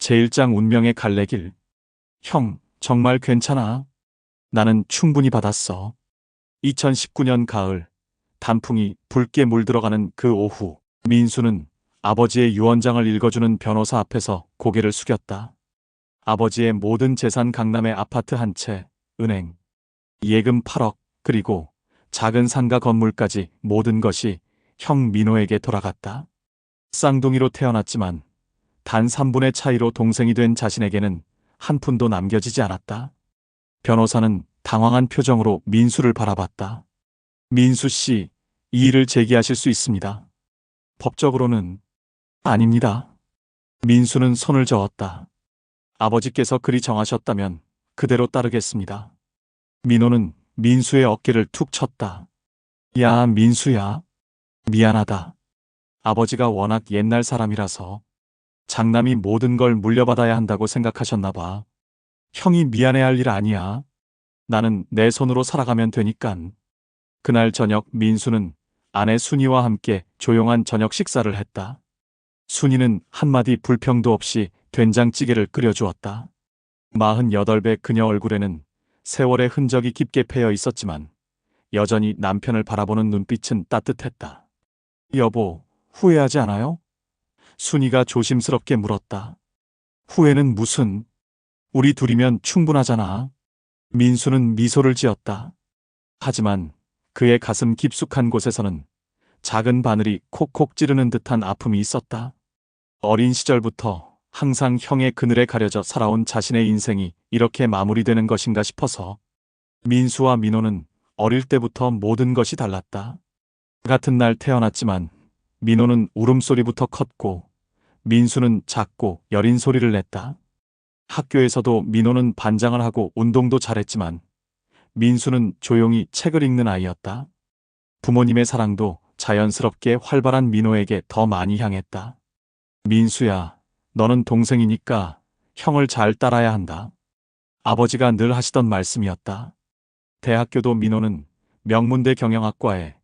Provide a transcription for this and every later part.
제1장 운명의 갈래길. 형, 정말 괜찮아? 나는 충분히 받았어. 2019년 가을, 단풍이 붉게 물들어가는 그 오후, 민수는 아버지의 유언장을 읽어주는 변호사 앞에서 고개를 숙였다. 아버지의 모든 재산 강남의 아파트 한 채, 은행, 예금 8억, 그리고 작은 상가 건물까지 모든 것이 형 민호에게 돌아갔다. 쌍둥이로 태어났지만 단 3분의 차이로 동생이 된 자신에게는 한 푼도 남겨지지 않았다. 변호사는 당황한 표정으로 민수를 바라봤다. 민수 씨, 이의를 제기하실 수 있습니다. 법적으로는 아닙니다. 민수는 손을 저었다. 아버지께서 그리 정하셨다면 그대로 따르겠습니다. 민호는 민수의 어깨를 툭 쳤다. 야, 민수야. 미안하다. 아버지가 워낙 옛날 사람이라서 장남이 모든 걸 물려받아야 한다고 생각하셨나 봐. 형이 미안해할 일 아니야. 나는 내 손으로 살아가면 되니깐. 그날 저녁 민수는 아내 순이와 함께 조용한 저녁 식사를 했다. 순이는 한마디 불평도 없이 된장찌개를 끓여주었다. 48배 그녀 얼굴에는 세월의 흔적이 깊게 패여 있었지만 여전히 남편을 바라보는 눈빛은 따뜻했다. 여보, 후회하지 않아요? 순이가 조심스럽게 물었다. 후회는 무슨? 우리 둘이면 충분하잖아. 민수는 미소를 지었다. 하지만 그의 가슴 깊숙한 곳에서는 작은 바늘이 콕콕 찌르는 듯한 아픔이 있었다. 어린 시절부터 항상 형의 그늘에 가려져 살아온 자신의 인생이 이렇게 마무리되는 것인가 싶어서. 민수와 민호는 어릴 때부터 모든 것이 달랐다. 같은 날 태어났지만 민호는 울음소리부터 컸고 민수는 작고 여린 소리를 냈다. 학교에서도 민호는 반장을 하고 운동도 잘했지만 민수는 조용히 책을 읽는 아이였다. 부모님의 사랑도 자연스럽게 활발한 민호에게 더 많이 향했다. 민수야, 너는 동생이니까 형을 잘 따라야 한다. 아버지가 늘 하시던 말씀이었다. 대학교도 민호는 명문대 경영학과에,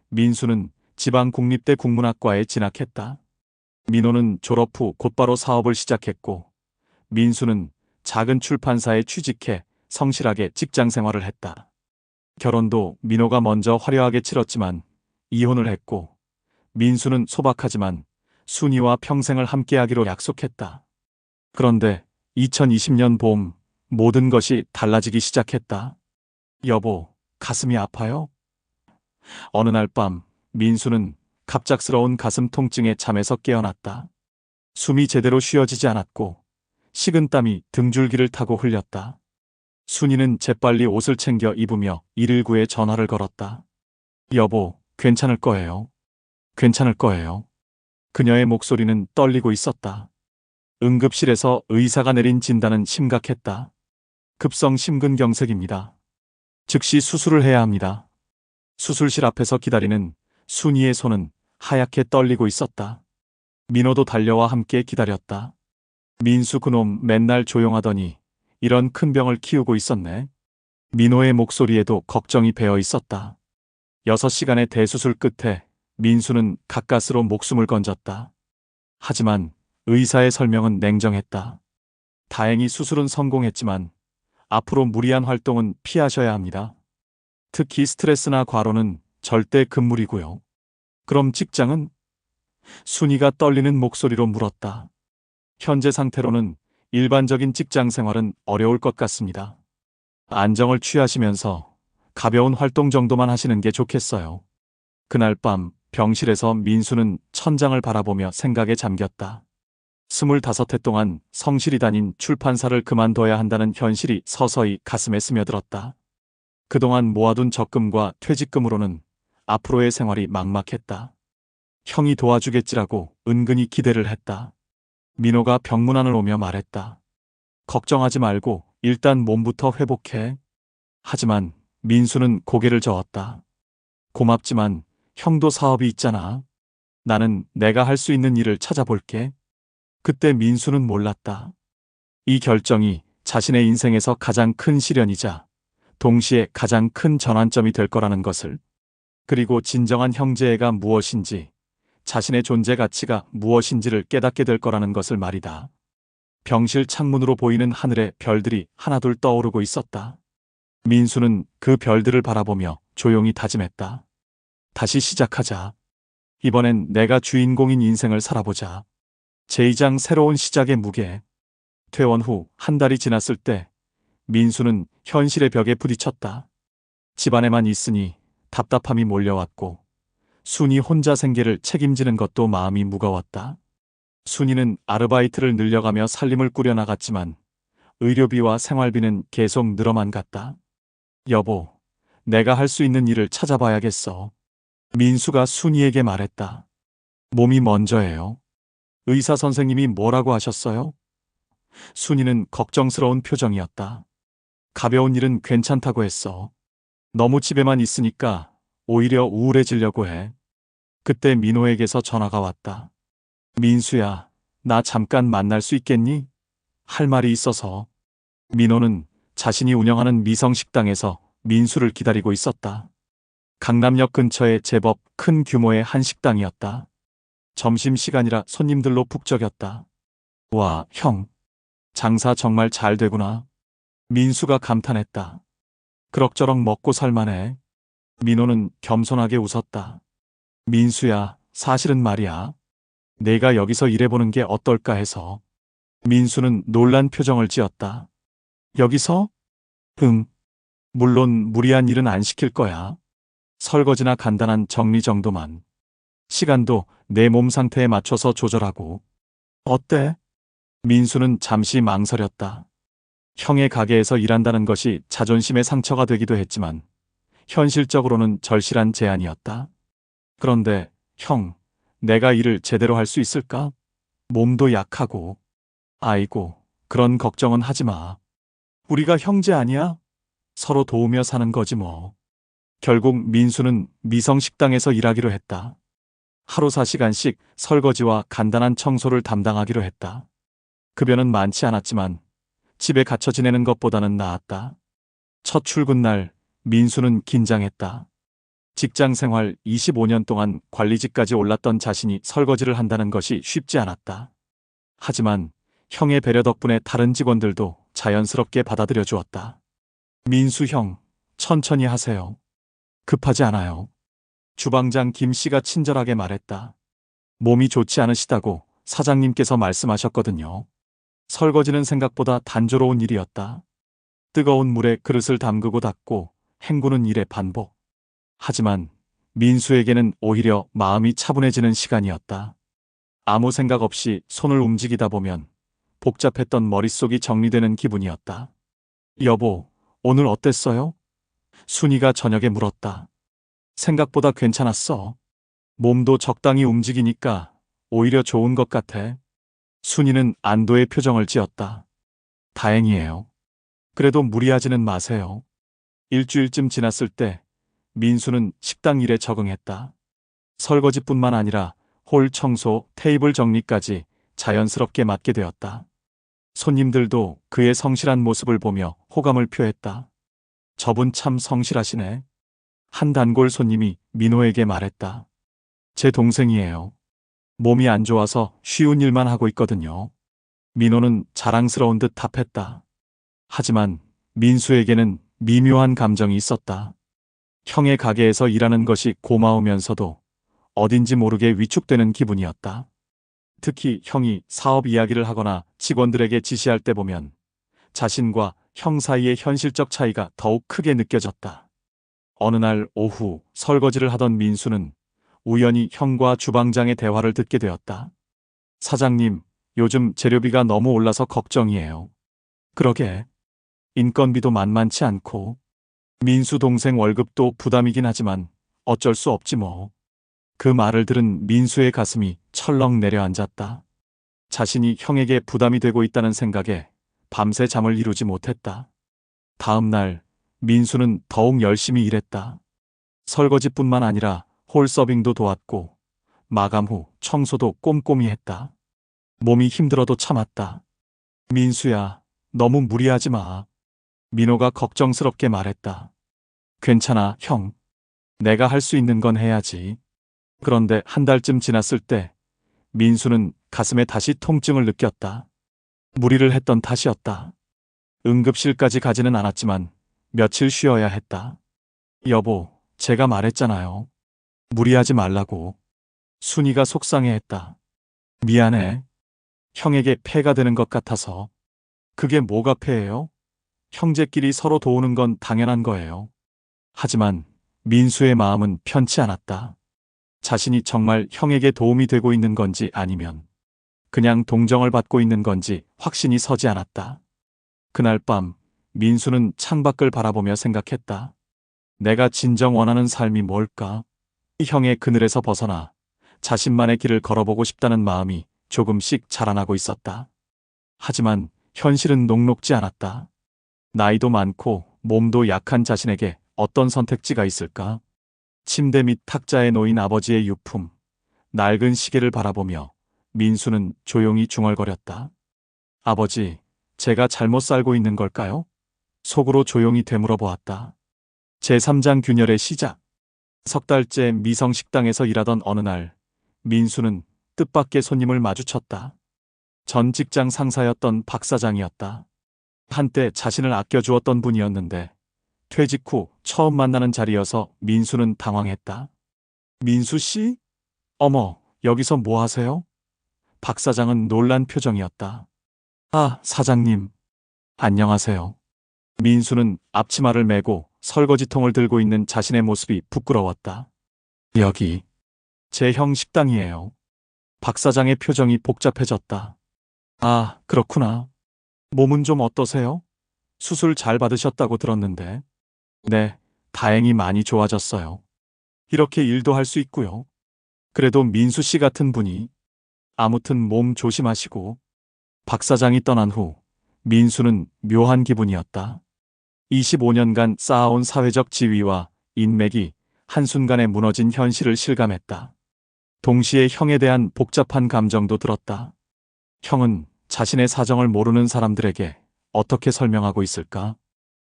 민수는 지방국립대 국문학과에 진학했다. 민호는 졸업 후 곧바로 사업을 시작했고 민수는 작은 출판사에 취직해 성실하게 직장 생활을 했다. 결혼도 민호가 먼저 화려하게 치렀지만 이혼을 했고 민수는 소박하지만 순이와 평생을 함께하기로 약속했다. 그런데 2020년 봄 모든 것이 달라지기 시작했다. 여보, 가슴이 아파요? 어느 날 밤 민수는 갑작스러운 가슴 통증에 잠에서 깨어났다. 숨이 제대로 쉬어지지 않았고 식은땀이 등줄기를 타고 흘렸다. 순이는 재빨리 옷을 챙겨 입으며 119에 전화를 걸었다. 여보, 괜찮을 거예요. 괜찮을 거예요. 그녀의 목소리는 떨리고 있었다. 응급실에서 의사가 내린 진단은 심각했다. 급성 심근경색입니다. 즉시 수술을 해야 합니다. 수술실 앞에서 기다리는 순이의 손은 하얗게 떨리고 있었다. 민호도 달려와 함께 기다렸다. 민수 그놈 맨날 조용하더니 이런 큰 병을 키우고 있었네. 민호의 목소리에도 걱정이 배어 있었다. 6시간의 대수술 끝에 민수는 가까스로 목숨을 건졌다. 하지만 의사의 설명은 냉정했다. 다행히 수술은 성공했지만 앞으로 무리한 활동은 피하셔야 합니다. 특히 스트레스나 과로는 절대 금물이고요. 그럼 직장은? 순이가 떨리는 목소리로 물었다. 현재 상태로는 일반적인 직장 생활은 어려울 것 같습니다. 안정을 취하시면서 가벼운 활동 정도만 하시는 게 좋겠어요. 그날 밤 병실에서 민수는 천장을 바라보며 생각에 잠겼다. 25해 동안 성실히 다닌 출판사를 그만둬야 한다는 현실이 서서히 가슴에 스며들었다. 그동안 모아둔 적금과 퇴직금으로는 앞으로의 생활이 막막했다. 형이 도와주겠지라고 은근히 기대를 했다. 민호가 병문안을 오며 말했다. 걱정하지 말고 일단 몸부터 회복해. 하지만 민수는 고개를 저었다. 고맙지만 형도 사업이 있잖아. 나는 내가 할 수 있는 일을 찾아볼게. 그때 민수는 몰랐다. 이 결정이 자신의 인생에서 가장 큰 시련이자 동시에 가장 큰 전환점이 될 거라는 것을, 그리고 진정한 형제애가 무엇인지, 자신의 존재 가치가 무엇인지를 깨닫게 될 거라는 것을 말이다. 병실 창문으로 보이는 하늘에 별들이 하나둘 떠오르고 있었다. 민수는 그 별들을 바라보며 조용히 다짐했다. 다시 시작하자. 이번엔 내가 주인공인 인생을 살아보자. 제2장 새로운 시작의 무게. 퇴원 후 한 달이 지났을 때 민수는 현실의 벽에 부딪혔다. 집안에만 있으니 답답함이 몰려왔고 순이 혼자 생계를 책임지는 것도 마음이 무거웠다. 순이는 아르바이트를 늘려가며 살림을 꾸려나갔지만 의료비와 생활비는 계속 늘어만 갔다. 여보, 내가 할 수 있는 일을 찾아봐야겠어. 민수가 순이에게 말했다. 몸이 먼저예요. 의사 선생님이 뭐라고 하셨어요? 순이는 걱정스러운 표정이었다. 가벼운 일은 괜찮다고 했어. 너무 집에만 있으니까 오히려 우울해지려고 해. 그때 민호에게서 전화가 왔다. 민수야, 나 잠깐 만날 수 있겠니? 할 말이 있어서. 민호는 자신이 운영하는 미성식당에서 민수를 기다리고 있었다. 강남역 근처에 제법 큰 규모의 한식당이었다. 점심시간이라 손님들로 북적였다. 와, 형. 장사 정말 잘 되구나. 민수가 감탄했다. 그럭저럭 먹고 살만해. 민호는 겸손하게 웃었다. 민수야, 사실은 말이야. 내가 여기서 일해보는 게 어떨까 해서. 민수는 놀란 표정을 지었다. 여기서? 응. 물론 무리한 일은 안 시킬 거야. 설거지나 간단한 정리 정도만. 시간도 내 몸 상태에 맞춰서 조절하고. 어때? 민수는 잠시 망설였다. 형의 가게에서 일한다는 것이 자존심의 상처가 되기도 했지만 현실적으로는 절실한 제안이었다. 그런데 형, 내가 일을 제대로 할 수 있을까? 몸도 약하고. 아이고, 그런 걱정은 하지 마. 우리가 형제 아니야? 서로 도우며 사는 거지 뭐. 결국 민수는 미성식당에서 일하기로 했다. 하루 4시간씩 설거지와 간단한 청소를 담당하기로 했다. 급여는 많지 않았지만 집에 갇혀 지내는 것보다는 나았다. 첫 출근 날 민수는 긴장했다. 직장 생활 25년 동안 관리직까지 올랐던 자신이 설거지를 한다는 것이 쉽지 않았다. 하지만 형의 배려 덕분에 다른 직원들도 자연스럽게 받아들여 주었다. 민수 형, 천천히 하세요. 급하지 않아요. 주방장 김 씨가 친절하게 말했다. 몸이 좋지 않으시다고 사장님께서 말씀하셨거든요. 설거지는 생각보다 단조로운 일이었다. 뜨거운 물에 그릇을 담그고 닦고 헹구는 일의 반복. 하지만 민수에게는 오히려 마음이 차분해지는 시간이었다. 아무 생각 없이 손을 움직이다 보면 복잡했던 머릿속이 정리되는 기분이었다. 여보, 오늘 어땠어요? 순이가 저녁에 물었다. 생각보다 괜찮았어. 몸도 적당히 움직이니까 오히려 좋은 것 같아. 순이는 안도의 표정을 지었다. 다행이에요. 그래도 무리하지는 마세요. 일주일쯤 지났을 때 민수는 식당 일에 적응했다. 설거지뿐만 아니라 홀 청소, 테이블 정리까지 자연스럽게 맡게 되었다. 손님들도 그의 성실한 모습을 보며 호감을 표했다. 저분 참 성실하시네. 한 단골 손님이 민호에게 말했다. 제 동생이에요. 몸이 안 좋아서 쉬운 일만 하고 있거든요. 민호는 자랑스러운 듯 답했다. 하지만 민수에게는 미묘한 감정이 있었다. 형의 가게에서 일하는 것이 고마우면서도 어딘지 모르게 위축되는 기분이었다. 특히 형이 사업 이야기를 하거나 직원들에게 지시할 때 보면 자신과 형 사이의 현실적 차이가 더욱 크게 느껴졌다. 어느 날 오후 설거지를 하던 민수는 우연히 형과 주방장의 대화를 듣게 되었다. 사장님, 요즘 재료비가 너무 올라서 걱정이에요. 그러게. 인건비도 만만치 않고. 민수 동생 월급도 부담이긴 하지만 어쩔 수 없지 뭐. 그 말을 들은 민수의 가슴이 철렁 내려앉았다. 자신이 형에게 부담이 되고 있다는 생각에 밤새 잠을 이루지 못했다. 다음 날 민수는 더욱 열심히 일했다. 설거지뿐만 아니라 홀 서빙도 도왔고 마감 후 청소도 꼼꼼히 했다. 몸이 힘들어도 참았다. 민수야, 너무 무리하지 마. 민호가 걱정스럽게 말했다. 괜찮아, 형. 내가 할 수 있는 건 해야지. 그런데 한 달쯤 지났을 때 민수는 가슴에 다시 통증을 느꼈다. 무리를 했던 탓이었다. 응급실까지 가지는 않았지만 며칠 쉬어야 했다. 여보, 제가 말했잖아요. 무리하지 말라고. 순이가 속상해했다. 미안해. 형에게 폐가 되는 것 같아서. 그게 뭐가 폐예요? 형제끼리 서로 도우는 건 당연한 거예요. 하지만 민수의 마음은 편치 않았다. 자신이 정말 형에게 도움이 되고 있는 건지 아니면 그냥 동정을 받고 있는 건지 확신이 서지 않았다. 그날 밤 민수는 창밖을 바라보며 생각했다. 내가 진정 원하는 삶이 뭘까? 형의 그늘에서 벗어나 자신만의 길을 걸어보고 싶다는 마음이 조금씩 자라나고 있었다. 하지만 현실은 녹록지 않았다. 나이도 많고 몸도 약한 자신에게 어떤 선택지가 있을까? 침대 밑 탁자에 놓인 아버지의 유품, 낡은 시계를 바라보며 민수는 조용히 중얼거렸다. 아버지, 제가 잘못 살고 있는 걸까요? 속으로 조용히 되물어 보았다. 제3장 균열의 시작. 석 달째 미성식당에서 일하던 어느 날, 민수는 뜻밖의 손님을 마주쳤다. 전 직장 상사였던 박 사장이었다. 한때 자신을 아껴주었던 분이었는데 퇴직 후 처음 만나는 자리여서 민수는 당황했다. 민수 씨? 어머, 여기서 뭐 하세요? 박 사장은 놀란 표정이었다. 아, 사장님. 안녕하세요. 민수는 앞치마를 메고 설거지통을 들고 있는 자신의 모습이 부끄러웠다. 여기 제 형 식당이에요. 박 사장의 표정이 복잡해졌다. 아, 그렇구나. 몸은 좀 어떠세요? 수술 잘 받으셨다고 들었는데. 네, 다행히 많이 좋아졌어요. 이렇게 일도 할 수 있고요. 그래도 민수 씨 같은 분이. 아무튼 몸 조심하시고. 박 사장이 떠난 후 민수는 묘한 기분이었다. 25년간 쌓아온 사회적 지위와 인맥이 한순간에 무너진 현실을 실감했다. 동시에 형에 대한 복잡한 감정도 들었다. 형은 자신의 사정을 모르는 사람들에게 어떻게 설명하고 있을까?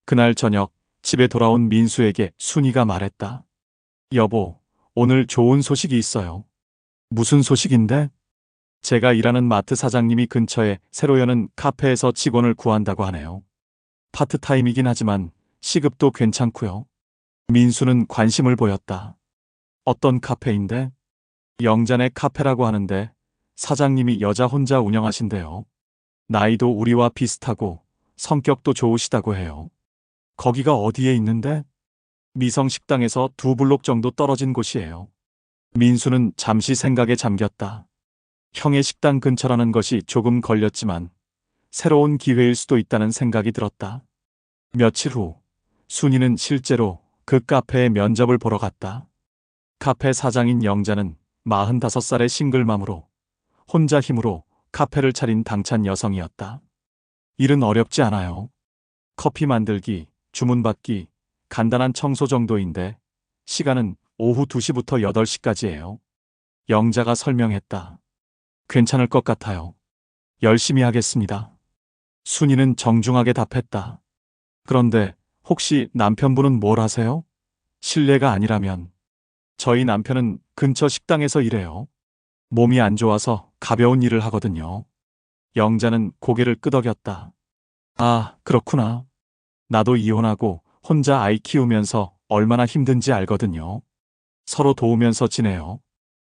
그날 저녁 집에 돌아온 민수에게 순이가 말했다. 여보, 오늘 좋은 소식이 있어요. 무슨 소식인데? 제가 일하는 마트 사장님이 근처에 새로 여는 카페에서 직원을 구한다고 하네요. 파트타임이긴 하지만 시급도 괜찮고요. 민수는 관심을 보였다. 어떤 카페인데? 영잔의 카페라고 하는데 사장님이 여자 혼자 운영하신대요. 나이도 우리와 비슷하고 성격도 좋으시다고 해요. 거기가 어디에 있는데? 미성식당에서 2블록 정도 떨어진 곳이에요. 민수는 잠시 생각에 잠겼다. 형의 식당 근처라는 것이 조금 걸렸지만 새로운 기회일 수도 있다는 생각이 들었다. 며칠 후 순이는 실제로 그 카페에 면접을 보러 갔다. 카페 사장인 영자는 45살의 싱글맘으로 혼자 힘으로 카페를 차린 당찬 여성이었다. 일은 어렵지 않아요. 커피 만들기, 주문받기, 간단한 청소 정도인데 시간은 오후 2시부터 8시까지예요. 영자가 설명했다. 괜찮을 것 같아요. 열심히 하겠습니다. 순이는 정중하게 답했다. 그런데 혹시 남편분은 뭘 하세요? 실례가 아니라면. 저희 남편은 근처 식당에서 일해요. 몸이 안 좋아서 가벼운 일을 하거든요. 영자는 고개를 끄덕였다. 아, 그렇구나. 나도 이혼하고 혼자 아이 키우면서 얼마나 힘든지 알거든요. 서로 도우면서 지내요.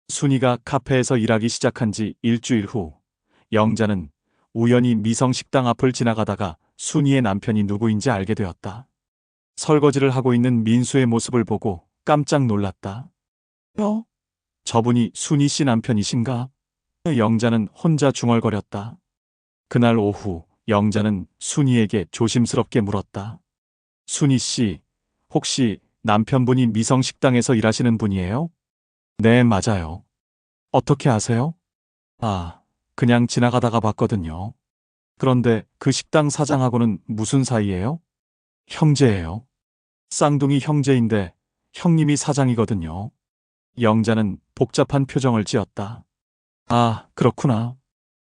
순이가 카페에서 일하기 시작한 지 일주일 후, 영자는 우연히 미성식당 앞을 지나가다가 순이의 남편이 누구인지 알게 되었다. 설거지를 하고 있는 민수의 모습을 보고 깜짝 놀랐다. 저분이 순이 씨 남편이신가? 영자는 혼자 중얼거렸다. 그날 오후 영자는 순이에게 조심스럽게 물었다. 순이 씨, 혹시 남편분이 미성식당에서 일하시는 분이에요? 네, 맞아요. 어떻게 아세요? 아, 그냥 지나가다가 봤거든요. 그런데 그 식당 사장하고는 무슨 사이예요? 형제예요. 쌍둥이 형제인데 형님이 사장이거든요. 영자는 복잡한 표정을 지었다. 아, 그렇구나.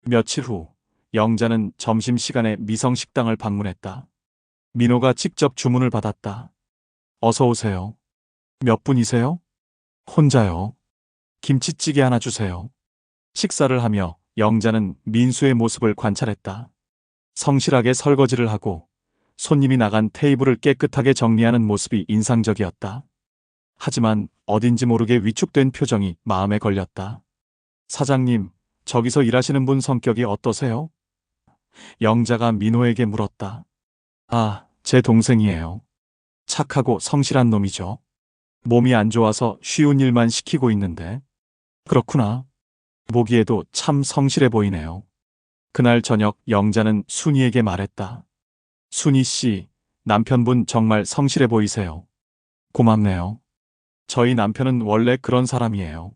며칠 후 영자는 점심시간에 미성식당을 방문했다. 민호가 직접 주문을 받았다. 어서 오세요. 몇 분이세요? 혼자요. 김치찌개 하나 주세요. 식사를 하며 영자는 민수의 모습을 관찰했다. 성실하게 설거지를 하고 손님이 나간 테이블을 깨끗하게 정리하는 모습이 인상적이었다. 하지만 어딘지 모르게 위축된 표정이 마음에 걸렸다. 사장님, 저기서 일하시는 분 성격이 어떠세요? 영자가 민호에게 물었다. 아, 제 동생이에요. 착하고 성실한 놈이죠. 몸이 안 좋아서 쉬운 일만 시키고 있는데. 그렇구나. 보기에도 참 성실해 보이네요. 그날 저녁 영자는 순이에게 말했다. 순이 씨, 남편분 정말 성실해 보이세요. 고맙네요. 저희 남편은 원래 그런 사람이에요.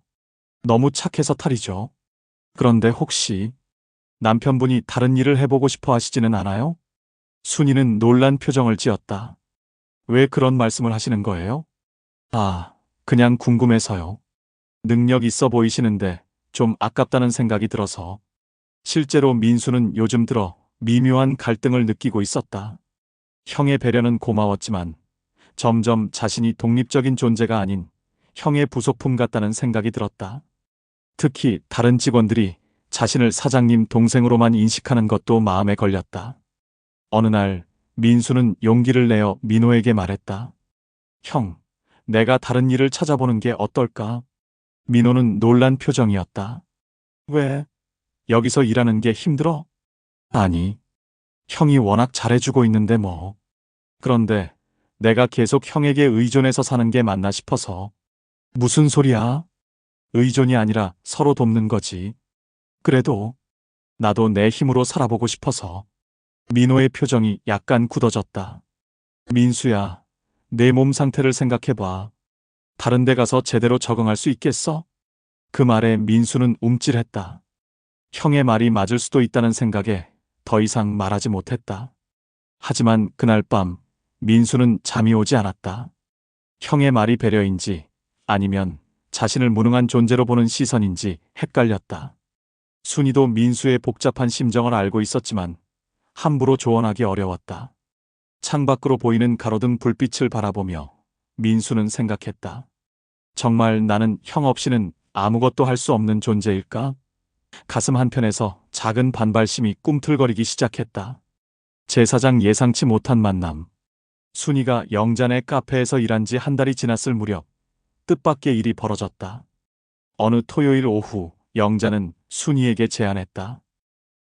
너무 착해서 탈이죠. 그런데 혹시 남편분이 다른 일을 해보고 싶어 하시지는 않아요? 순이는 놀란 표정을 지었다. 왜 그런 말씀을 하시는 거예요? 아, 그냥 궁금해서요. 능력 있어 보이시는데 좀 아깝다는 생각이 들어서. 실제로 민수는 요즘 들어 미묘한 갈등을 느끼고 있었다. 형의 배려는 고마웠지만 점점 자신이 독립적인 존재가 아닌 형의 부속품 같다는 생각이 들었다. 특히 다른 직원들이 자신을 사장님 동생으로만 인식하는 것도 마음에 걸렸다. 어느 날 민수는 용기를 내어 민호에게 말했다. 형, 내가 다른 일을 찾아보는 게 어떨까? 민호는 놀란 표정이었다. 왜? 여기서 일하는 게 힘들어? 아니, 형이 워낙 잘해주고 있는데 뭐. 그런데 내가 계속 형에게 의존해서 사는 게 맞나 싶어서. 무슨 소리야? 의존이 아니라 서로 돕는 거지. 그래도 나도 내 힘으로 살아보고 싶어서. 민호의 표정이 약간 굳어졌다. 민수야, 내 몸 상태를 생각해봐. 다른 데 가서 제대로 적응할 수 있겠어? 그 말에 민수는 움찔했다. 형의 말이 맞을 수도 있다는 생각에 더 이상 말하지 못했다. 하지만 그날 밤 민수는 잠이 오지 않았다. 형의 말이 배려인지 아니면 자신을 무능한 존재로 보는 시선인지 헷갈렸다. 순이도 민수의 복잡한 심정을 알고 있었지만 함부로 조언하기 어려웠다. 창밖으로 보이는 가로등 불빛을 바라보며 민수는 생각했다. 정말 나는 형 없이는 아무것도 할 수 없는 존재일까? 가슴 한편에서 작은 반발심이 꿈틀거리기 시작했다. 제사장 예상치 못한 만남. 순이가 영자네 카페에서 일한 지 한 달이 지났을 무렵 뜻밖의 일이 벌어졌다. 어느 토요일 오후 영자는 순이에게 제안했다.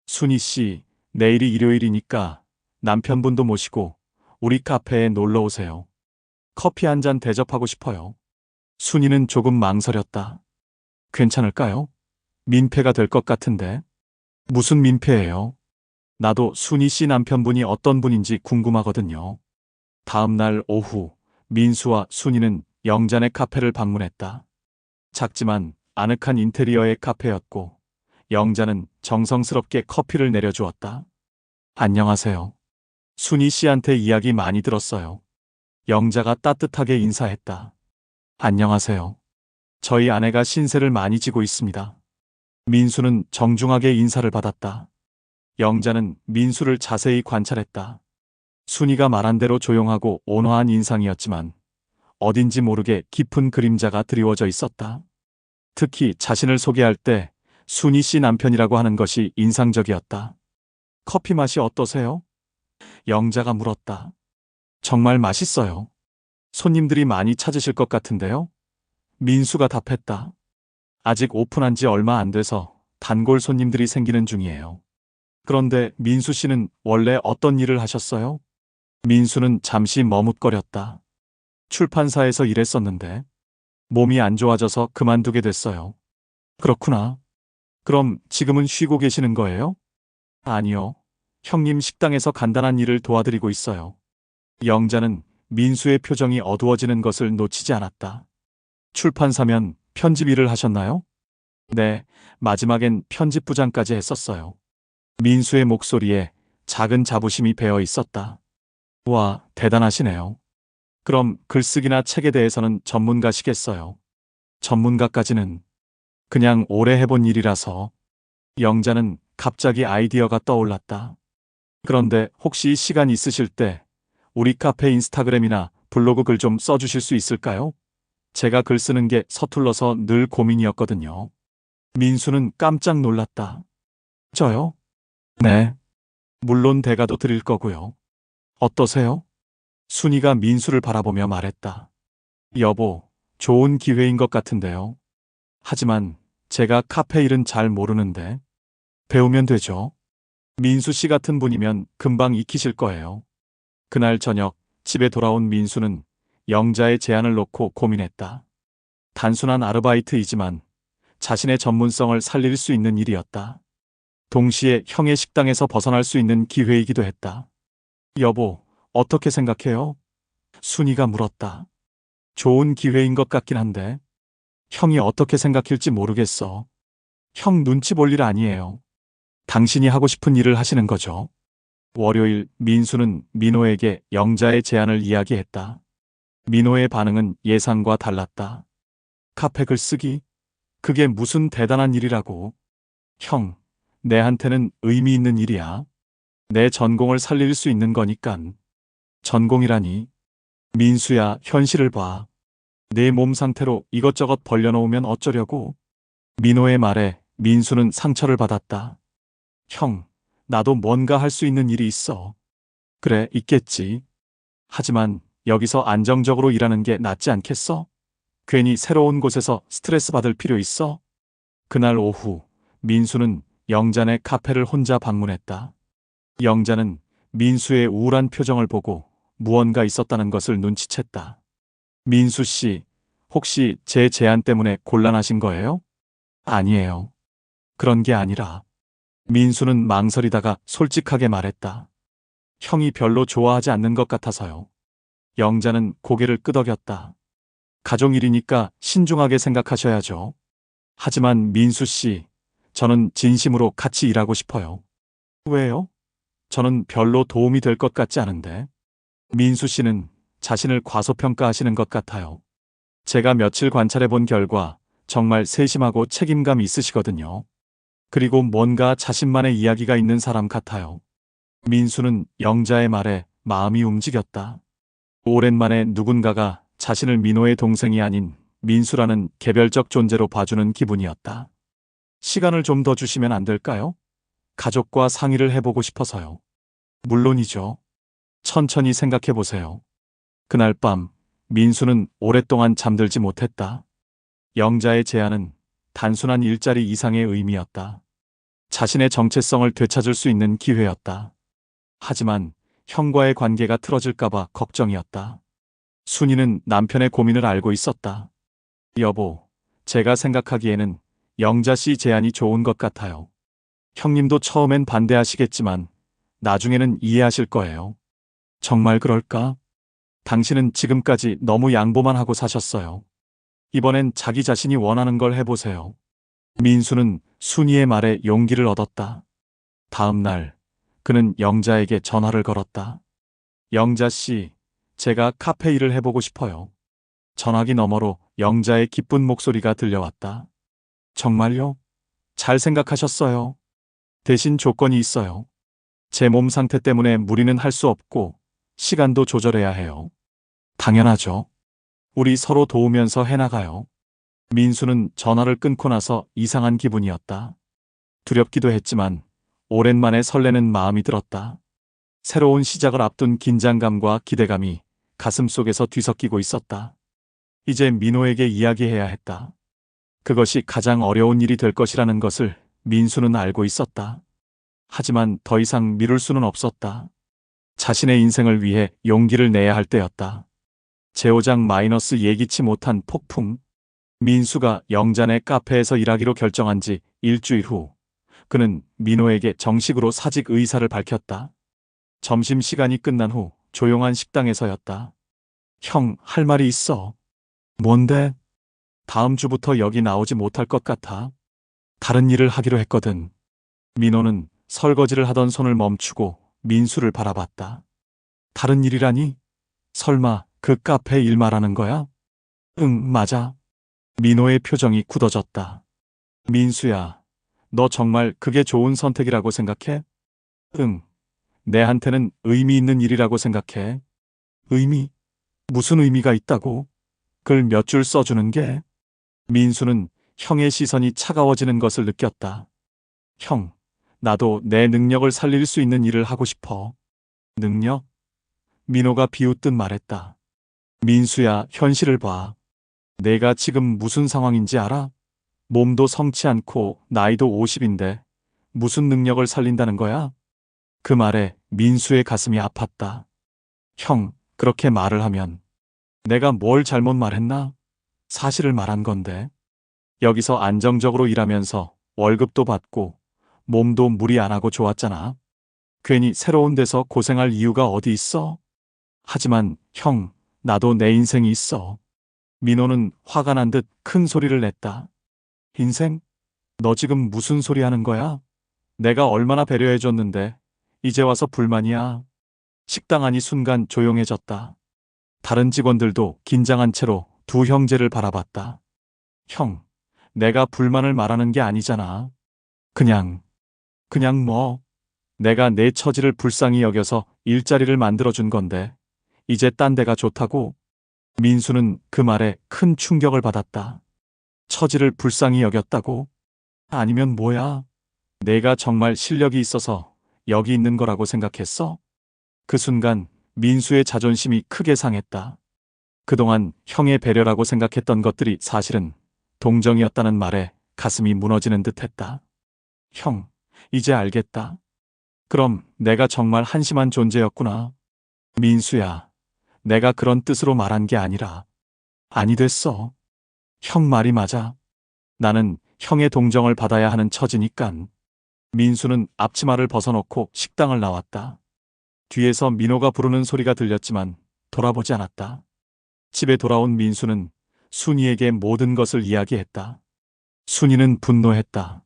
순이 씨, 내일이 일요일이니까 남편분도 모시고 우리 카페에 놀러 오세요. 커피 한 잔 대접하고 싶어요. 순이는 조금 망설였다. 괜찮을까요? 민폐가 될 것 같은데. 무슨 민폐예요? 나도 순이 씨 남편분이 어떤 분인지 궁금하거든요. 다음 날 오후 민수와 순이는 영자네 카페를 방문했다. 작지만 아늑한 인테리어의 카페였고 영자는 정성스럽게 커피를 내려주었다. 안녕하세요. 순이 씨한테 이야기 많이 들었어요. 영자가 따뜻하게 인사했다. 안녕하세요. 저희 아내가 신세를 많이 지고 있습니다. 민수는 정중하게 인사를 받았다. 영자는 민수를 자세히 관찰했다. 순이가 말한 대로 조용하고 온화한 인상이었지만 어딘지 모르게 깊은 그림자가 드리워져 있었다. 특히 자신을 소개할 때 순이 씨 남편이라고 하는 것이 인상적이었다. 커피 맛이 어떠세요? 영자가 물었다. 정말 맛있어요. 손님들이 많이 찾으실 것 같은데요? 민수가 답했다. 아직 오픈한 지 얼마 안 돼서 단골 손님들이 생기는 중이에요. 그런데 민수 씨는 원래 어떤 일을 하셨어요? 민수는 잠시 머뭇거렸다. 출판사에서 일했었는데 몸이 안 좋아져서 그만두게 됐어요. 그렇구나. 그럼 지금은 쉬고 계시는 거예요? 아니요. 형님 식당에서 간단한 일을 도와드리고 있어요. 영자는 민수의 표정이 어두워지는 것을 놓치지 않았다. 출판사면 편집 일을 하셨나요? 네, 마지막엔 편집부장까지 했었어요. 민수의 목소리에 작은 자부심이 배어 있었다. 와, 대단하시네요. 그럼 글쓰기나 책에 대해서는 전문가시겠어요? 전문가까지는 그냥 오래 해본 일이라서. 영자는 갑자기 아이디어가 떠올랐다. 그런데 혹시 시간 있으실 때 우리 카페 인스타그램이나 블로그 글 좀 써주실 수 있을까요? 제가 글 쓰는 게 서툴러서 늘 고민이었거든요. 민수는 깜짝 놀랐다. 저요? 네. 물론 대가도 드릴 거고요. 어떠세요? 순이가 민수를 바라보며 말했다. 여보, 좋은 기회인 것 같은데요. 하지만 제가 카페 일은 잘 모르는데 배우면 되죠. 민수 씨 같은 분이면 금방 익히실 거예요. 그날 저녁 집에 돌아온 민수는 영자의 제안을 놓고 고민했다. 단순한 아르바이트이지만 자신의 전문성을 살릴 수 있는 일이었다. 동시에 형의 식당에서 벗어날 수 있는 기회이기도 했다. 여보, 어떻게 생각해요? 순이가 물었다. 좋은 기회인 것 같긴 한데 형이 어떻게 생각할지 모르겠어. 형 눈치 볼 일 아니에요. 당신이 하고 싶은 일을 하시는 거죠. 월요일 민수는 민호에게 영자의 제안을 이야기했다. 민호의 반응은 예상과 달랐다. 카페 글쓰기? 그게 무슨 대단한 일이라고. 형, 내한테는 의미 있는 일이야. 내 전공을 살릴 수 있는 거니깐. 전공이라니. 민수야, 현실을 봐. 내 몸 상태로 이것저것 벌려놓으면 어쩌려고. 민호의 말에 민수는 상처를 받았다. 형, 나도 뭔가 할 수 있는 일이 있어. 그래, 있겠지. 하지만 여기서 안정적으로 일하는 게 낫지 않겠어? 괜히 새로운 곳에서 스트레스 받을 필요 있어? 그날 오후, 민수는 영자네 카페를 혼자 방문했다. 영자는 민수의 우울한 표정을 보고 무언가 있었다는 것을 눈치챘다. 민수 씨, 혹시 제 제안 때문에 곤란하신 거예요? 아니에요. 그런 게 아니라. 민수는 망설이다가 솔직하게 말했다. 형이 별로 좋아하지 않는 것 같아서요. 영자는 고개를 끄덕였다. 가족 일이니까 신중하게 생각하셔야죠. 하지만 민수 씨, 저는 진심으로 같이 일하고 싶어요. 왜요? 저는 별로 도움이 될 것 같지 않은데. 민수 씨는 자신을 과소평가하시는 것 같아요. 제가 며칠 관찰해 본 결과 정말 세심하고 책임감 있으시거든요. 그리고 뭔가 자신만의 이야기가 있는 사람 같아요. 민수는 영자의 말에 마음이 움직였다. 오랜만에 누군가가 자신을 민호의 동생이 아닌 민수라는 개별적 존재로 봐주는 기분이었다. 시간을 좀 더 주시면 안 될까요? 가족과 상의를 해보고 싶어서요. 물론이죠. 천천히 생각해 보세요. 그날 밤 민수는 오랫동안 잠들지 못했다. 영자의 제안은 단순한 일자리 이상의 의미였다. 자신의 정체성을 되찾을 수 있는 기회였다. 하지만 형과의 관계가 틀어질까봐 걱정이었다. 순이는 남편의 고민을 알고 있었다. 여보, 제가 생각하기에는 영자 씨 제안이 좋은 것 같아요. 형님도 처음엔 반대하시겠지만 나중에는 이해하실 거예요. 정말 그럴까? 당신은 지금까지 너무 양보만 하고 사셨어요. 이번엔 자기 자신이 원하는 걸 해보세요. 민수는 순이의 말에 용기를 얻었다. 다음 날, 그는 영자에게 전화를 걸었다. 영자 씨, 제가 카페 일을 해보고 싶어요. 전화기 너머로 영자의 기쁜 목소리가 들려왔다. 정말요? 잘 생각하셨어요. 대신 조건이 있어요. 제 몸 상태 때문에 무리는 할 수 없고 시간도 조절해야 해요. 당연하죠. 우리 서로 도우면서 해나가요. 민수는 전화를 끊고 나서 이상한 기분이었다. 두렵기도 했지만 오랜만에 설레는 마음이 들었다. 새로운 시작을 앞둔 긴장감과 기대감이 가슴속에서 뒤섞이고 있었다. 이제 민호에게 이야기해야 했다. 그것이 가장 어려운 일이 될 것이라는 것을 민수는 알고 있었다. 하지만 더 이상 미룰 수는 없었다. 자신의 인생을 위해 용기를 내야 할 때였다. 제오장 마이너스 예기치 못한 폭풍. 민수가 영자네 카페에서 일하기로 결정한 지 일주일 후, 그는 민호에게 정식으로 사직 의사를 밝혔다. 점심시간이 끝난 후 조용한 식당에서였다. 형, 할 말이 있어. 뭔데? 다음 주부터 여기 나오지 못할 것 같아. 다른 일을 하기로 했거든. 민호는 설거지를 하던 손을 멈추고 민수를 바라봤다. 다른 일이라니? 설마 그 카페 일 말하는 거야? 응, 맞아. 민호의 표정이 굳어졌다. 민수야, 너 정말 그게 좋은 선택이라고 생각해? 응, 내한테는 의미 있는 일이라고 생각해. 의미? 무슨 의미가 있다고? 글 몇 줄 써주는 게? 민수는 형의 시선이 차가워지는 것을 느꼈다. 형, 나도 내 능력을 살릴 수 있는 일을 하고 싶어. 능력? 민호가 비웃듯 말했다. 민수야, 현실을 봐. 내가 지금 무슨 상황인지 알아? 몸도 성치 않고 나이도 50인데 무슨 능력을 살린다는 거야? 그 말에 민수의 가슴이 아팠다. 형, 그렇게 말을 하면 내가 뭘 잘못 말했나? 사실을 말한 건데. 여기서 안정적으로 일하면서 월급도 받고 몸도 무리 안 하고 좋았잖아. 괜히 새로운 데서 고생할 이유가 어디 있어? 하지만 형, 나도 내 인생이 있어. 민호는 화가 난 듯 큰 소리를 냈다. 인생? 너 지금 무슨 소리 하는 거야? 내가 얼마나 배려해줬는데 이제 와서 불만이야. 식당 안이 순간 조용해졌다. 다른 직원들도 긴장한 채로 두 형제를 바라봤다. 형, 내가 불만을 말하는 게 아니잖아. 그냥 뭐, 내가 내 처지를 불쌍히 여겨서 일자리를 만들어준 건데, 이제 딴 데가 좋다고? 민수는 그 말에 큰 충격을 받았다. 처지를 불쌍히 여겼다고? 아니면 뭐야? 내가 정말 실력이 있어서 여기 있는 거라고 생각했어? 그 순간 민수의 자존심이 크게 상했다. 그동안 형의 배려라고 생각했던 것들이 사실은 동정이었다는 말에 가슴이 무너지는 듯 했다. 형, 이제 알겠다. 그럼 내가 정말 한심한 존재였구나. 민수야, 내가 그런 뜻으로 말한 게 아니라. 아니 됐어. 형 말이 맞아. 나는 형의 동정을 받아야 하는 처지니깐. 민수는 앞치마를 벗어놓고 식당을 나왔다. 뒤에서 민호가 부르는 소리가 들렸지만 돌아보지 않았다. 집에 돌아온 민수는 순이에게 모든 것을 이야기했다. 순이는 분노했다.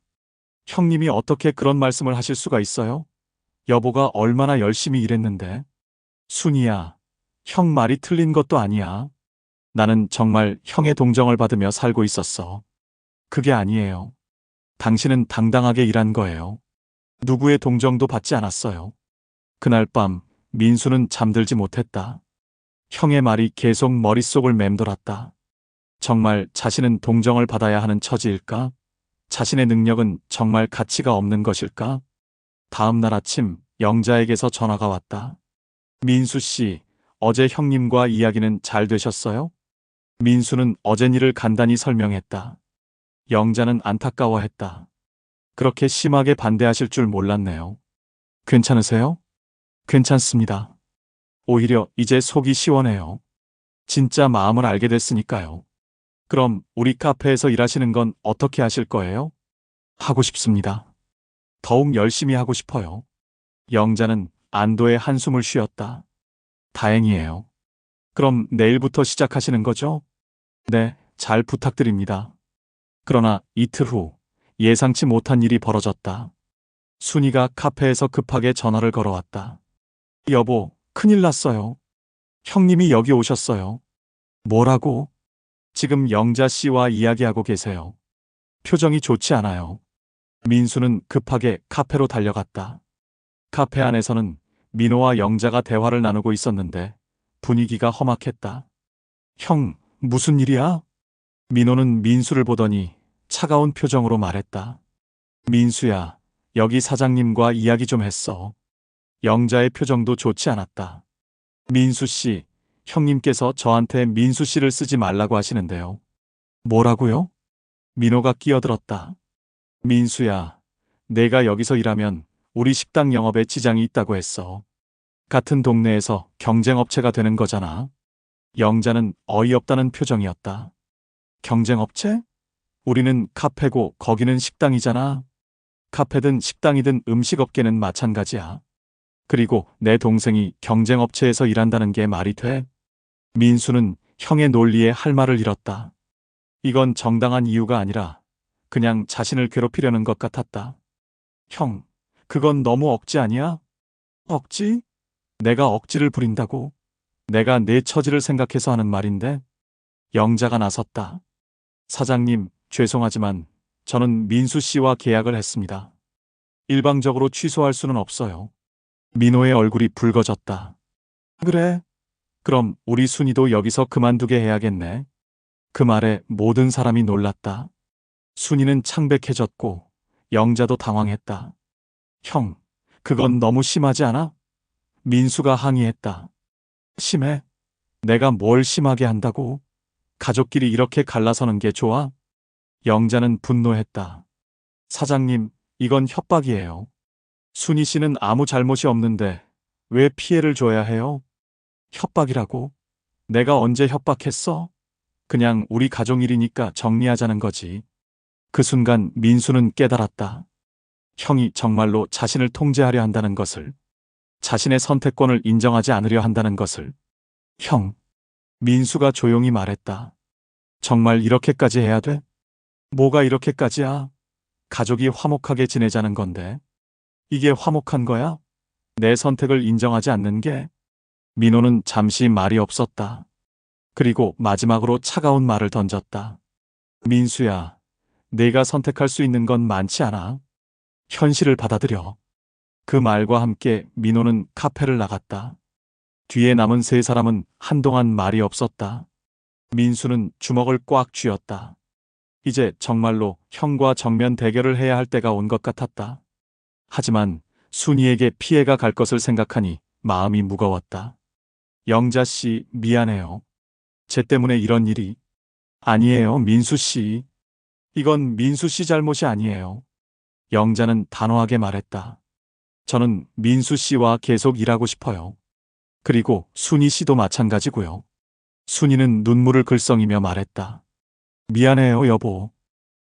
형님이 어떻게 그런 말씀을 하실 수가 있어요? 여보가 얼마나 열심히 일했는데. 순이야, 형 말이 틀린 것도 아니야. 나는 정말 형의 동정을 받으며 살고 있었어. 그게 아니에요. 당신은 당당하게 일한 거예요. 누구의 동정도 받지 않았어요. 그날 밤 민수는 잠들지 못했다. 형의 말이 계속 머릿속을 맴돌았다. 정말 자신은 동정을 받아야 하는 처지일까? 자신의 능력은 정말 가치가 없는 것일까? 다음 날 아침 영자에게서 전화가 왔다. 민수 씨, 어제 형님과 이야기는 잘 되셨어요? 민수는 어젠 일을 간단히 설명했다. 영자는 안타까워했다. 그렇게 심하게 반대하실 줄 몰랐네요. 괜찮으세요? 괜찮습니다. 오히려 이제 속이 시원해요. 진짜 마음을 알게 됐으니까요. 그럼 우리 카페에서 일하시는 건 어떻게 하실 거예요? 하고 싶습니다. 더욱 열심히 하고 싶어요. 영자는 안도의 한숨을 쉬었다. 다행이에요. 그럼 내일부터 시작하시는 거죠? 네, 잘 부탁드립니다. 그러나 이틀 후 예상치 못한 일이 벌어졌다. 순이가 카페에서 급하게 전화를 걸어왔다. 여보, 큰일 났어요. 형님이 여기 오셨어요. 뭐라고? 지금 영자 씨와 이야기하고 계세요. 표정이 좋지 않아요. 민수는 급하게 카페로 달려갔다. 카페 안에서는 민호와 영자가 대화를 나누고 있었는데 분위기가 험악했다. 형, 무슨 일이야? 민호는 민수를 보더니 차가운 표정으로 말했다. 민수야, 여기 사장님과 이야기 좀 했어. 영자의 표정도 좋지 않았다. 민수 씨, 형님께서 저한테 민수 씨를 쓰지 말라고 하시는데요. 뭐라고요? 민호가 끼어들었다. 민수야, 내가 여기서 일하면 우리 식당 영업에 지장이 있다고 했어. 같은 동네에서 경쟁업체가 되는 거잖아. 영자는 어이없다는 표정이었다. 경쟁업체? 우리는 카페고 거기는 식당이잖아. 카페든 식당이든 음식업계는 마찬가지야. 그리고 내 동생이 경쟁업체에서 일한다는 게 말이 돼? 민수는 형의 논리에 할 말을 잃었다. 이건 정당한 이유가 아니라 그냥 자신을 괴롭히려는 것 같았다. 형, 그건 너무 억지 아니야? 억지? 내가 억지를 부린다고? 내가 내 처지를 생각해서 하는 말인데? 영자가 나섰다. 사장님, 죄송하지만 저는 민수 씨와 계약을 했습니다. 일방적으로 취소할 수는 없어요. 민호의 얼굴이 붉어졌다. 그래? 그럼 우리 순이도 여기서 그만두게 해야겠네. 그 말에 모든 사람이 놀랐다. 순이는 창백해졌고 영자도 당황했다. 형, 그건 너무 심하지 않아? 민수가 항의했다. 심해? 내가 뭘 심하게 한다고? 가족끼리 이렇게 갈라서는 게 좋아? 영자는 분노했다. 사장님, 이건 협박이에요. 순희 씨는 아무 잘못이 없는데 왜 피해를 줘야 해요? 협박이라고? 내가 언제 협박했어? 그냥 우리 가족 일이니까 정리하자는 거지. 그 순간 민수는 깨달았다. 형이 정말로 자신을 통제하려 한다는 것을, 자신의 선택권을 인정하지 않으려 한다는 것을. 형, 민수가 조용히 말했다. 정말 이렇게까지 해야 돼? 뭐가 이렇게까지야? 가족이 화목하게 지내자는 건데. 이게 화목한 거야? 내 선택을 인정하지 않는 게? 민호는 잠시 말이 없었다. 그리고 마지막으로 차가운 말을 던졌다. 민수야, 내가 선택할 수 있는 건 많지 않아. 현실을 받아들여. 그 말과 함께 민호는 카페를 나갔다. 뒤에 남은 세 사람은 한동안 말이 없었다. 민수는 주먹을 꽉 쥐었다. 이제 정말로 형과 정면 대결을 해야 할 때가 온 것 같았다. 하지만 순이에게 피해가 갈 것을 생각하니 마음이 무거웠다. 영자 씨, 미안해요. 쟤 때문에 이런 일이. 아니에요, 민수 씨. 이건 민수 씨 잘못이 아니에요. 영자는 단호하게 말했다. 저는 민수 씨와 계속 일하고 싶어요. 그리고 순이 씨도 마찬가지고요. 순이는 눈물을 글썽이며 말했다. 미안해요, 여보.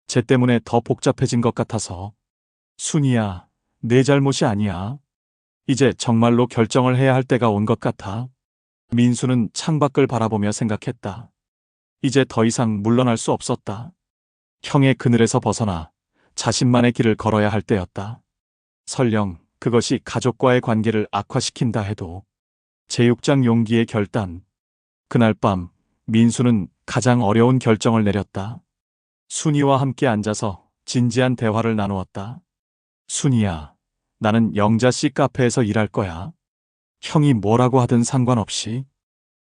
쟤 때문에 더 복잡해진 것 같아서. 순이야, 내 잘못이 아니야. 이제 정말로 결정을 해야 할 때가 온 것 같아. 민수는 창밖을 바라보며 생각했다. 이제 더 이상 물러날 수 없었다. 형의 그늘에서 벗어나 자신만의 길을 걸어야 할 때였다. 설령 그것이 가족과의 관계를 악화시킨다 해도. 제6장 용기의 결단. 그날 밤 민수는 가장 어려운 결정을 내렸다. 순이와 함께 앉아서 진지한 대화를 나누었다. 순이야, 나는 영자 씨 카페에서 일할 거야. 형이 뭐라고 하든 상관없이.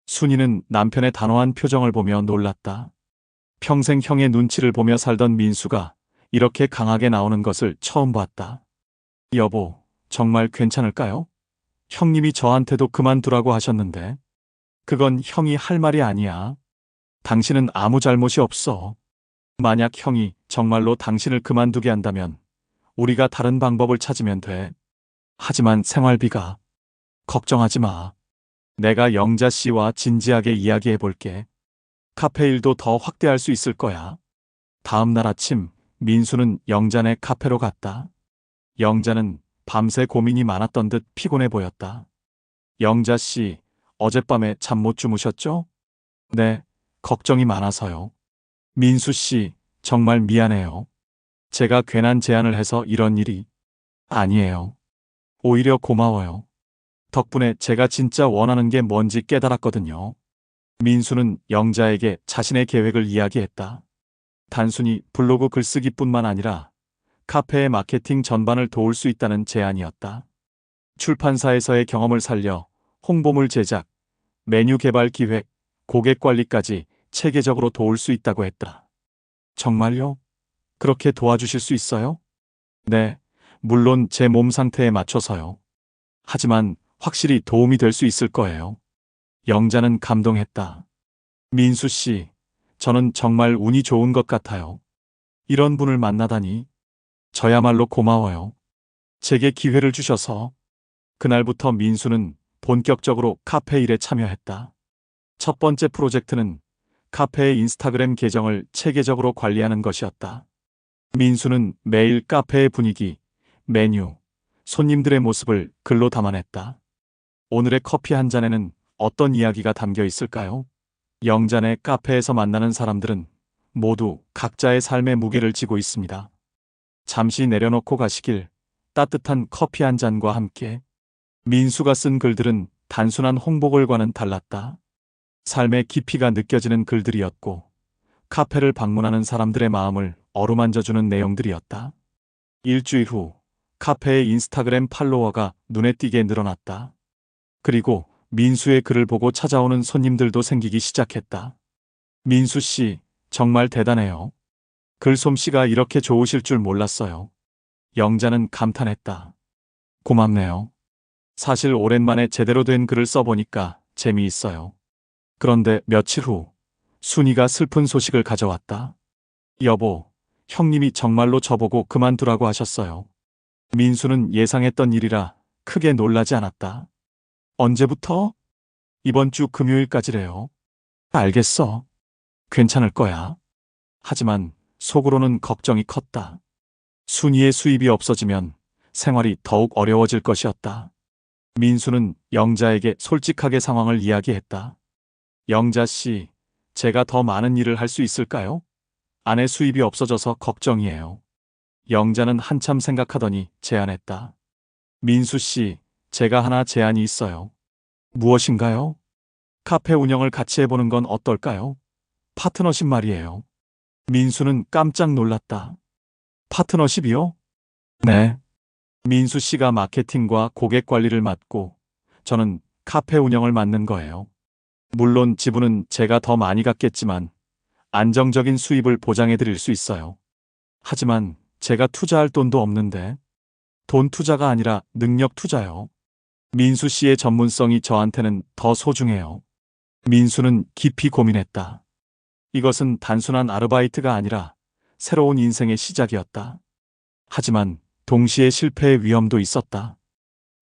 순이는 남편의 단호한 표정을 보며 놀랐다. 평생 형의 눈치를 보며 살던 민수가 이렇게 강하게 나오는 것을 처음 봤다. 여보, 정말 괜찮을까요? 형님이 저한테도 그만두라고 하셨는데. 그건 형이 할 말이 아니야. 당신은 아무 잘못이 없어. 만약 형이 정말로 당신을 그만두게 한다면 우리가 다른 방법을 찾으면 돼. 하지만 생활비가. 걱정하지 마. 내가 영자 씨와 진지하게 이야기해 볼게. 카페 일도 더 확대할 수 있을 거야. 다음 날 아침 민수는 영자네 카페로 갔다. 영자는 밤새 고민이 많았던 듯 피곤해 보였다. 영자 씨, 어젯밤에 잠 못 주무셨죠? 네, 걱정이 많아서요. 민수 씨, 정말 미안해요. 제가 괜한 제안을 해서 이런 일이. 아니에요. 오히려 고마워요. 덕분에 제가 진짜 원하는 게 뭔지 깨달았거든요. 민수는 영자에게 자신의 계획을 이야기했다. 단순히 블로그 글쓰기뿐만 아니라 카페의 마케팅 전반을 도울 수 있다는 제안이었다. 출판사에서의 경험을 살려 홍보물 제작, 메뉴 개발 기획, 고객 관리까지 체계적으로 도울 수 있다고 했다. 정말요? 그렇게 도와주실 수 있어요? 네, 물론 제 몸 상태에 맞춰서요. 하지만 확실히 도움이 될 수 있을 거예요. 영자는 감동했다. 민수 씨, 저는 정말 운이 좋은 것 같아요. 이런 분을 만나다니. 저야말로 고마워요. 제게 기회를 주셔서. 그날부터 민수는 본격적으로 카페 일에 참여했다. 첫 번째 프로젝트는 카페의 인스타그램 계정을 체계적으로 관리하는 것이었다. 민수는 매일 카페의 분위기, 메뉴, 손님들의 모습을 글로 담아냈다. 오늘의 커피 한 잔에는 어떤 이야기가 담겨 있을까요? 영자네 카페에서 만나는 사람들은 모두 각자의 삶의 무게를 지고 있습니다. 잠시 내려놓고 가시길. 따뜻한 커피 한 잔과 함께. 민수가 쓴 글들은 단순한 홍보글과는 달랐다. 삶의 깊이가 느껴지는 글들이었고 카페를 방문하는 사람들의 마음을 어루만져주는 내용들이었다. 일주일 후 카페의 인스타그램 팔로워가 눈에 띄게 늘어났다. 그리고 민수의 글을 보고 찾아오는 손님들도 생기기 시작했다. 민수 씨, 정말 대단해요. 글솜씨가 이렇게 좋으실 줄 몰랐어요. 영자는 감탄했다. 고맙네요. 사실 오랜만에 제대로 된 글을 써보니까 재미있어요. 그런데 며칠 후 순이가 슬픈 소식을 가져왔다. 여보, 형님이 정말로 저보고 그만두라고 하셨어요. 민수는 예상했던 일이라 크게 놀라지 않았다. 언제부터? 이번 주 금요일까지래요. 알겠어. 괜찮을 거야. 하지만 속으로는 걱정이 컸다. 순이의 수입이 없어지면 생활이 더욱 어려워질 것이었다. 민수는 영자에게 솔직하게 상황을 이야기했다. 영자 씨, 제가 더 많은 일을 할 수 있을까요? 아내 수입이 없어져서 걱정이에요. 영자는 한참 생각하더니 제안했다. 민수 씨, 제가 하나 제안이 있어요. 무엇인가요? 카페 운영을 같이 해보는 건 어떨까요? 파트너십 말이에요. 민수는 깜짝 놀랐다. 파트너십이요? 네. 민수 씨가 마케팅과 고객 관리를 맡고 저는 카페 운영을 맡는 거예요. 물론 지분은 제가 더 많이 갖겠지만 안정적인 수입을 보장해 드릴 수 있어요. 하지만 제가 투자할 돈도 없는데. 돈 투자가 아니라 능력 투자요. 민수 씨의 전문성이 저한테는 더 소중해요. 민수는 깊이 고민했다. 이것은 단순한 아르바이트가 아니라 새로운 인생의 시작이었다. 하지만 동시에 실패의 위험도 있었다.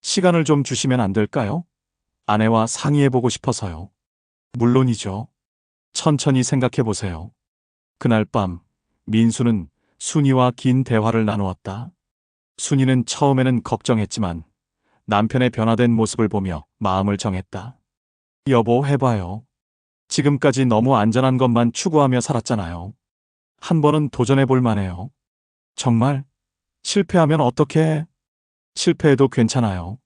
시간을 좀 주시면 안 될까요? 아내와 상의해보고 싶어서요. 물론이죠. 천천히 생각해 보세요. 그날 밤, 민수는 순이와 긴 대화를 나누었다. 순이는 처음에는 걱정했지만 남편의 변화된 모습을 보며 마음을 정했다. 여보, 해봐요. 지금까지 너무 안전한 것만 추구하며 살았잖아요. 한 번은 도전해 볼 만해요. 정말? 실패하면 어떡해? 실패해도 괜찮아요.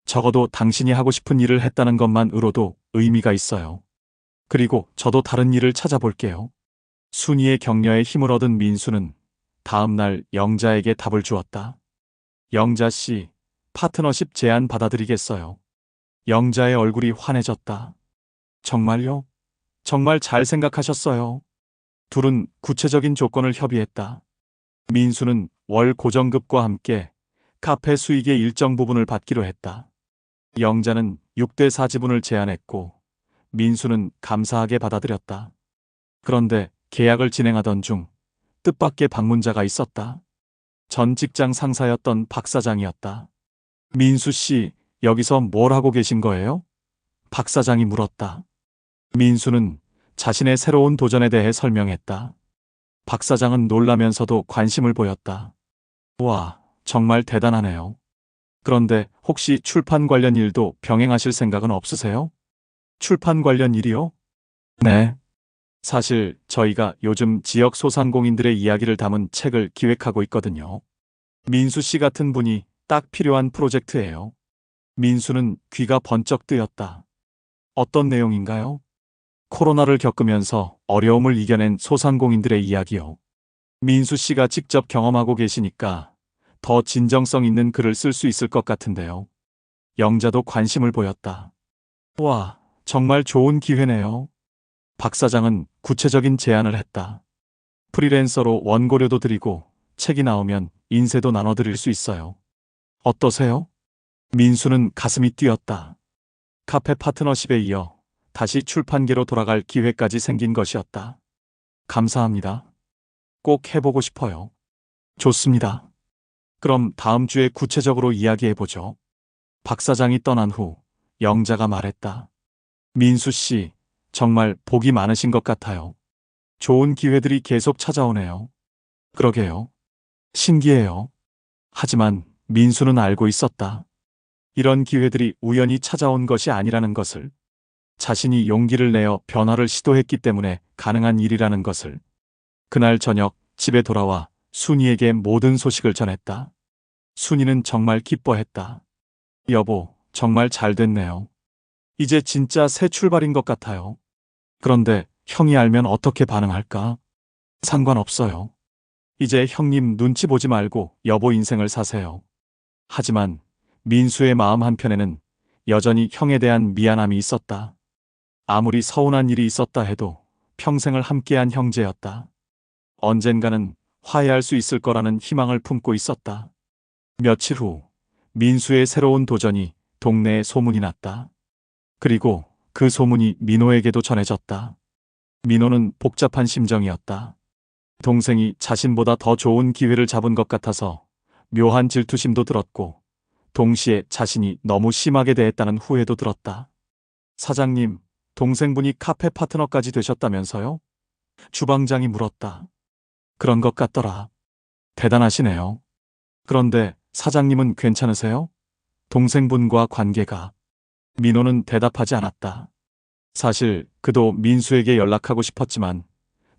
적어도 당신이 하고 싶은 일을 했다는 것만으로도 의미가 있어요. 그리고 저도 다른 일을 찾아볼게요. 순이의 격려에 힘을 얻은 민수는 다음 날 영자에게 답을 주었다. 영자 씨, 파트너십 제안 받아들이겠어요. 영자의 얼굴이 환해졌다. 정말요? 정말 잘 생각하셨어요. 둘은 구체적인 조건을 협의했다. 민수는 월 고정급과 함께 카페 수익의 일정 부분을 받기로 했다. 영자는 6대4 지분을 제안했고 민수는 감사하게 받아들였다. 그런데 계약을 진행하던 중 뜻밖의 방문자가 있었다. 전 직장 상사였던 박 사장이었다. 민수 씨, 여기서 뭘 하고 계신 거예요? 박 사장이 물었다. 민수는 자신의 새로운 도전에 대해 설명했다. 박 사장은 놀라면서도 관심을 보였다. 와, 정말 대단하네요. 그런데 혹시 출판 관련 일도 병행하실 생각은 없으세요? 출판 관련 일이요? 네. 사실 저희가 요즘 지역 소상공인들의 이야기를 담은 책을 기획하고 있거든요. 민수 씨 같은 분이 딱 필요한 프로젝트예요. 민수는 귀가 번쩍 뜨였다. 어떤 내용인가요? 코로나를 겪으면서 어려움을 이겨낸 소상공인들의 이야기요. 민수 씨가 직접 경험하고 계시니까 더 진정성 있는 글을 쓸 수 있을 것 같은데요. 영자도 관심을 보였다. 와, 정말 좋은 기회네요. 박 사장은 구체적인 제안을 했다. 프리랜서로 원고료도 드리고 책이 나오면 인세도 나눠드릴 수 있어요. 어떠세요? 민수는 가슴이 뛰었다. 카페 파트너십에 이어 다시 출판계로 돌아갈 기회까지 생긴 것이었다. 감사합니다. 꼭 해보고 싶어요. 좋습니다. 그럼 다음 주에 구체적으로 이야기해보죠. 박 사장이 떠난 후 영자가 말했다. 민수 씨, 정말 복이 많으신 것 같아요. 좋은 기회들이 계속 찾아오네요. 그러게요. 신기해요. 하지만 민수는 알고 있었다. 이런 기회들이 우연히 찾아온 것이 아니라는 것을. 자신이 용기를 내어 변화를 시도했기 때문에 가능한 일이라는 것을. 그날 저녁 집에 돌아와 순이에게 모든 소식을 전했다. 순이는 정말 기뻐했다. 여보, 정말 잘 됐네요. 이제 진짜 새 출발인 것 같아요. 그런데 형이 알면 어떻게 반응할까? 상관없어요. 이제 형님 눈치 보지 말고 여보 인생을 사세요. 하지만 민수의 마음 한편에는 여전히 형에 대한 미안함이 있었다. 아무리 서운한 일이 있었다 해도 평생을 함께한 형제였다. 언젠가는 화해할 수 있을 거라는 희망을 품고 있었다. 며칠 후 민수의 새로운 도전이 동네에 소문이 났다. 그리고 그 소문이 민호에게도 전해졌다. 민호는 복잡한 심정이었다. 동생이 자신보다 더 좋은 기회를 잡은 것 같아서 묘한 질투심도 들었고, 동시에 자신이 너무 심하게 대했다는 후회도 들었다. 사장님, 동생분이 카페 파트너까지 되셨다면서요? 주방장이 물었다. 그런 것 같더라. 대단하시네요. 그런데 사장님은 괜찮으세요? 동생분과 관계가. 민호는 대답하지 않았다. 사실 그도 민수에게 연락하고 싶었지만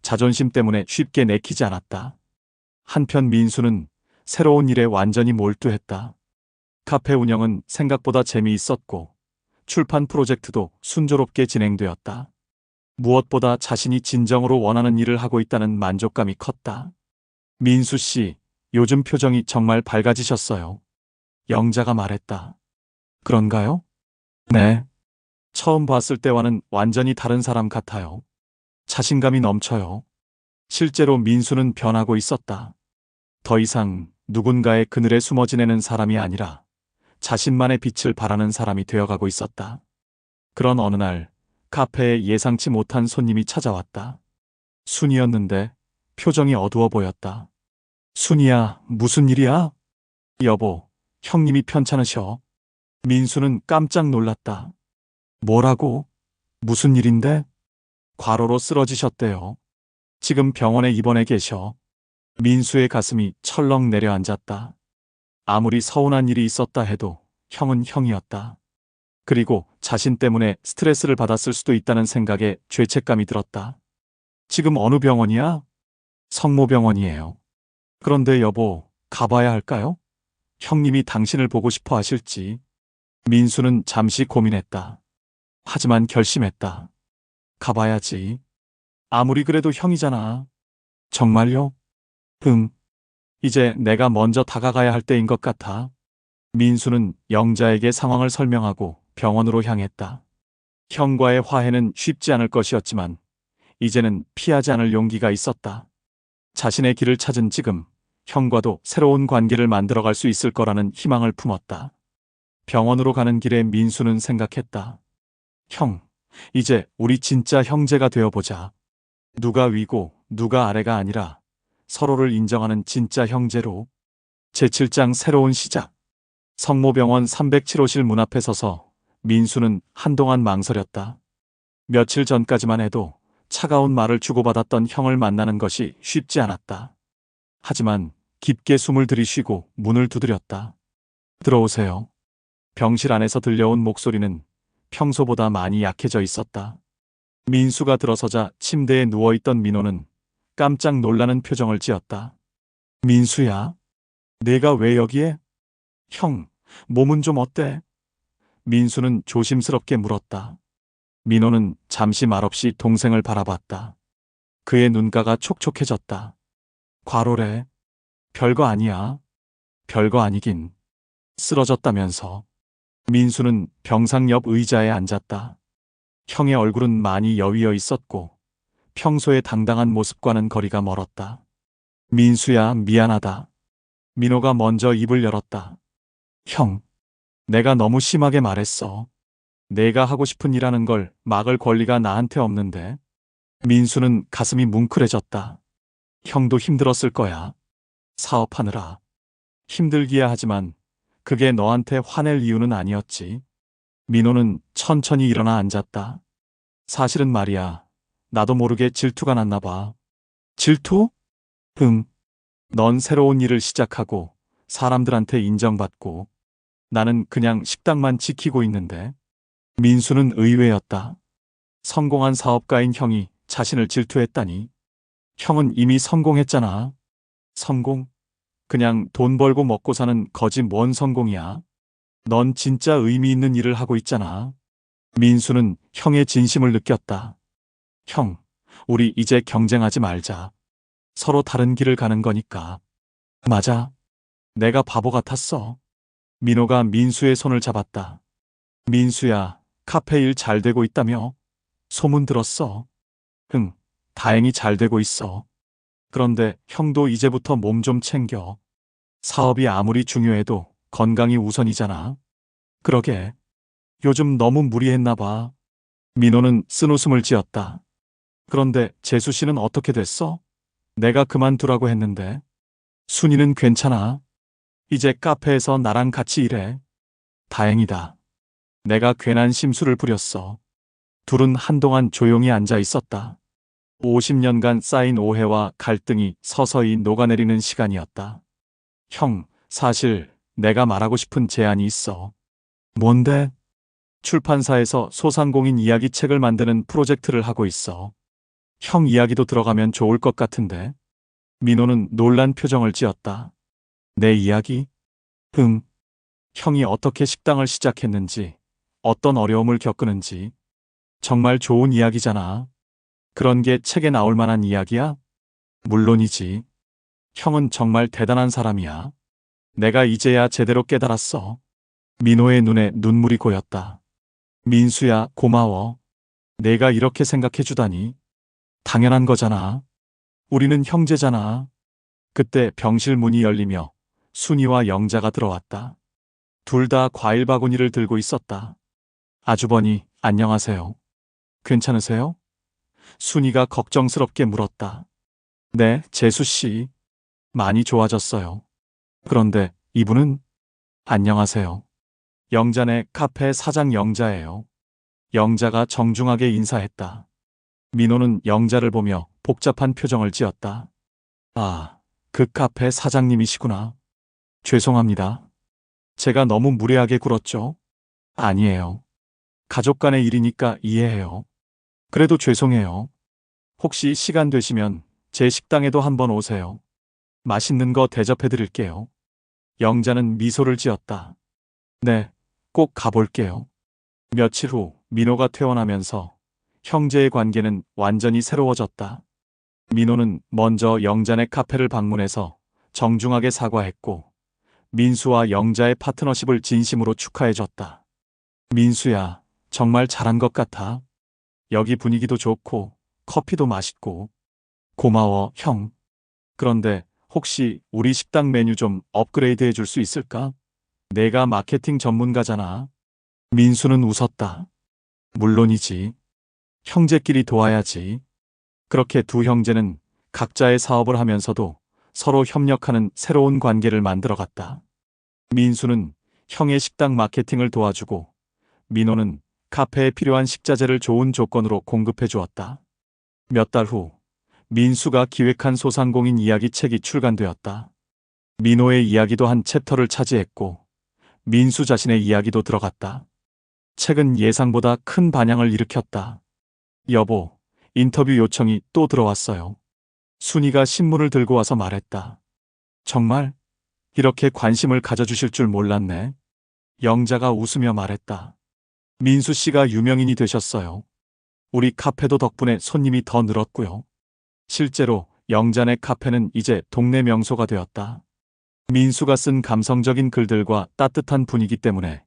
자존심 때문에 쉽게 내키지 않았다. 한편 민수는 새로운 일에 완전히 몰두했다. 카페 운영은 생각보다 재미있었고 출판 프로젝트도 순조롭게 진행되었다. 무엇보다 자신이 진정으로 원하는 일을 하고 있다는 만족감이 컸다. 민수 씨, 요즘 표정이 정말 밝아지셨어요. 영자가 말했다. 그런가요? 네. 처음 봤을 때와는 완전히 다른 사람 같아요. 자신감이 넘쳐요. 실제로 민수는 변하고 있었다. 더 이상 누군가의 그늘에 숨어 지내는 사람이 아니라 자신만의 빛을 발하는 사람이 되어가고 있었다. 그런 어느 날 카페에 예상치 못한 손님이 찾아왔다. 순이었는데 표정이 어두워 보였다. 순이야, 무슨 일이야? 여보, 형님이 편찮으셔. 민수는 깜짝 놀랐다. 뭐라고? 무슨 일인데? 과로로 쓰러지셨대요. 지금 병원에 입원해 계셔. 민수의 가슴이 철렁 내려앉았다. 아무리 서운한 일이 있었다 해도 형은 형이었다. 그리고 자신 때문에 스트레스를 받았을 수도 있다는 생각에 죄책감이 들었다. 지금 어느 병원이야? 성모병원이에요. 그런데 여보, 가봐야 할까요? 형님이 당신을 보고 싶어 하실지. 민수는 잠시 고민했다. 하지만 결심했다. 가봐야지. 아무리 그래도 형이잖아. 정말요? 응. 이제 내가 먼저 다가가야 할 때인 것 같아. 민수는 영자에게 상황을 설명하고 병원으로 향했다. 형과의 화해는 쉽지 않을 것이었지만 이제는 피하지 않을 용기가 있었다. 자신의 길을 찾은 지금 형과도 새로운 관계를 만들어갈 수 있을 거라는 희망을 품었다. 병원으로 가는 길에 민수는 생각했다. 형, 이제 우리 진짜 형제가 되어보자. 누가 위고 누가 아래가 아니라 서로를 인정하는 진짜 형제로. 제7장 새로운 시작. 성모병원 307호실 문 앞에 서서 민수는 한동안 망설였다. 며칠 전까지만 해도 차가운 말을 주고받았던 형을 만나는 것이 쉽지 않았다. 하지만 깊게 숨을 들이쉬고 문을 두드렸다. 들어오세요. 병실 안에서 들려온 목소리는 평소보다 많이 약해져 있었다. 민수가 들어서자 침대에 누워있던 민호는 깜짝 놀라는 표정을 지었다. 민수야, 내가 왜 여기에? 형, 몸은 좀 어때? 민수는 조심스럽게 물었다. 민호는 잠시 말없이 동생을 바라봤다. 그의 눈가가 촉촉해졌다. 과로래. 별거 아니야. 별거 아니긴. 쓰러졌다면서. 민수는 병상 옆 의자에 앉았다. 형의 얼굴은 많이 여위어 있었고 평소의 당당한 모습과는 거리가 멀었다. 민수야, 미안하다. 민호가 먼저 입을 열었다. 형, 내가 너무 심하게 말했어. 내가 하고 싶은 일하는 걸 막을 권리가 나한테 없는데. 민수는 가슴이 뭉클해졌다. 형도 힘들었을 거야. 사업하느라. 힘들기야 하지만 그게 너한테 화낼 이유는 아니었지. 민호는 천천히 일어나 앉았다. 사실은 말이야, 나도 모르게 질투가 났나 봐. 질투? 응. 넌 새로운 일을 시작하고 사람들한테 인정받고 나는 그냥 식당만 지키고 있는데. 민수는 의외였다. 성공한 사업가인 형이 자신을 질투했다니. 형은 이미 성공했잖아. 성공? 그냥 돈 벌고 먹고 사는 거지 뭔 성공이야. 넌 진짜 의미 있는 일을 하고 있잖아. 민수는 형의 진심을 느꼈다. 형, 우리 이제 경쟁하지 말자. 서로 다른 길을 가는 거니까. 맞아. 내가 바보 같았어. 민호가 민수의 손을 잡았다. 민수야, 카페 일 잘 되고 있다며? 소문 들었어. 응, 다행히 잘 되고 있어. 그런데 형도 이제부터 몸 좀 챙겨. 사업이 아무리 중요해도 건강이 우선이잖아. 그러게. 요즘 너무 무리했나 봐. 민호는 쓴웃음을 지었다. 그런데 재수 씨는 어떻게 됐어? 내가 그만두라고 했는데. 순이는 괜찮아. 이제 카페에서 나랑 같이 일해. 다행이다. 내가 괜한 심술을 부렸어. 둘은 한동안 조용히 앉아 있었다. 50년간 쌓인 오해와 갈등이 서서히 녹아내리는 시간이었다. 형, 사실 내가 말하고 싶은 제안이 있어. 뭔데? 출판사에서 소상공인 이야기 책을 만드는 프로젝트를 하고 있어. 형 이야기도 들어가면 좋을 것 같은데. 민호는 놀란 표정을 지었다. 내 이야기? 응. 형이 어떻게 식당을 시작했는지, 어떤 어려움을 겪으는지. 정말 좋은 이야기잖아. 그런 게 책에 나올 만한 이야기야? 물론이지. 형은 정말 대단한 사람이야. 내가 이제야 제대로 깨달았어. 민호의 눈에 눈물이 고였다. 민수야, 고마워. 내가 이렇게 생각해주다니. 당연한 거잖아. 우리는 형제잖아. 그때 병실 문이 열리며 순이와 영자가 들어왔다. 둘 다 과일 바구니를 들고 있었다. 아주버니, 안녕하세요. 괜찮으세요? 순이가 걱정스럽게 물었다. 네, 재수씨. 많이 좋아졌어요. 그런데 이분은? 안녕하세요. 영자네 카페 사장 영자예요. 영자가 정중하게 인사했다. 민호는 영자를 보며 복잡한 표정을 지었다. 아, 그 카페 사장님이시구나. 죄송합니다. 제가 너무 무례하게 굴었죠? 아니에요. 가족 간의 일이니까 이해해요. 그래도 죄송해요. 혹시 시간 되시면 제 식당에도 한번 오세요. 맛있는 거 대접해 드릴게요. 영자는 미소를 지었다. 네, 꼭 가볼게요. 며칠 후 민호가 퇴원하면서 형제의 관계는 완전히 새로워졌다. 민호는 먼저 영자네 카페를 방문해서 정중하게 사과했고 민수와 영자의 파트너십을 진심으로 축하해줬다. 민수야, 정말 잘한 것 같아. 여기 분위기도 좋고 커피도 맛있고. 고마워, 형. 그런데 혹시 우리 식당 메뉴 좀 업그레이드 해줄 수 있을까? 내가 마케팅 전문가잖아. 민수는 웃었다. 물론이지. 형제끼리 도와야지. 그렇게 두 형제는 각자의 사업을 하면서도 서로 협력하는 새로운 관계를 만들어갔다. 민수는 형의 식당 마케팅을 도와주고 민호는 카페에 필요한 식자재를 좋은 조건으로 공급해 주었다. 몇 달 후 민수가 기획한 소상공인 이야기 책이 출간되었다. 민호의 이야기도 한 챕터를 차지했고 민수 자신의 이야기도 들어갔다. 책은 예상보다 큰 반향을 일으켰다. 여보, 인터뷰 요청이 또 들어왔어요. 순이가 신문을 들고 와서 말했다. 정말? 이렇게 관심을 가져주실 줄 몰랐네. 영자가 웃으며 말했다. 민수 씨가 유명인이 되셨어요. 우리 카페도 덕분에 손님이 더 늘었고요. 실제로 영자네 카페는 이제 동네 명소가 되었다. 민수가 쓴 감성적인 글들과 따뜻한 분위기 때문에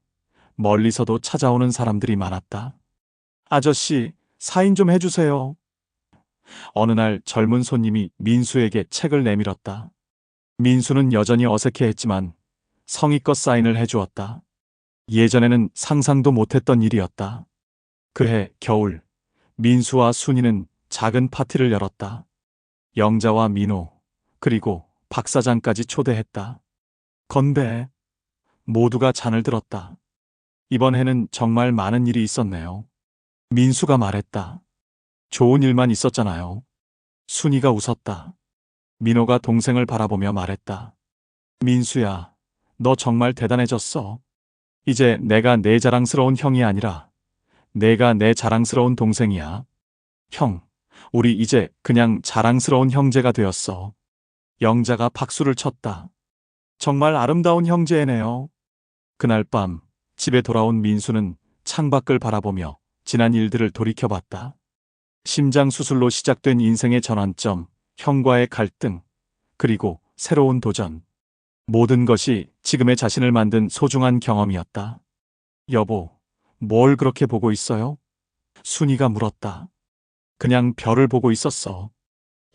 멀리서도 찾아오는 사람들이 많았다. 아저씨, 사인 좀 해주세요. 어느 날 젊은 손님이 민수에게 책을 내밀었다. 민수는 여전히 어색해했지만 성의껏 사인을 해주었다. 예전에는 상상도 못했던 일이었다. 그해 겨울, 민수와 순이는 작은 파티를 열었다. 영자와 민호, 그리고 박 사장까지 초대했다. 건배. 모두가 잔을 들었다. 이번 해는 정말 많은 일이 있었네요. 민수가 말했다. 좋은 일만 있었잖아요. 순이가 웃었다. 민호가 동생을 바라보며 말했다. 민수야, 너 정말 대단해졌어. 이제 내가 내 자랑스러운 형이 아니라 내가 내 자랑스러운 동생이야. 형, 우리 이제 그냥 자랑스러운 형제가 되었어. 영자가 박수를 쳤다. 정말 아름다운 형제네요. 그날 밤 집에 돌아온 민수는 창밖을 바라보며 지난 일들을 돌이켜봤다. 심장 수술로 시작된 인생의 전환점, 형과의 갈등, 그리고 새로운 도전. 모든 것이 지금의 자신을 만든 소중한 경험이었다. 여보, 뭘 그렇게 보고 있어요? 순이가 물었다. 그냥 별을 보고 있었어.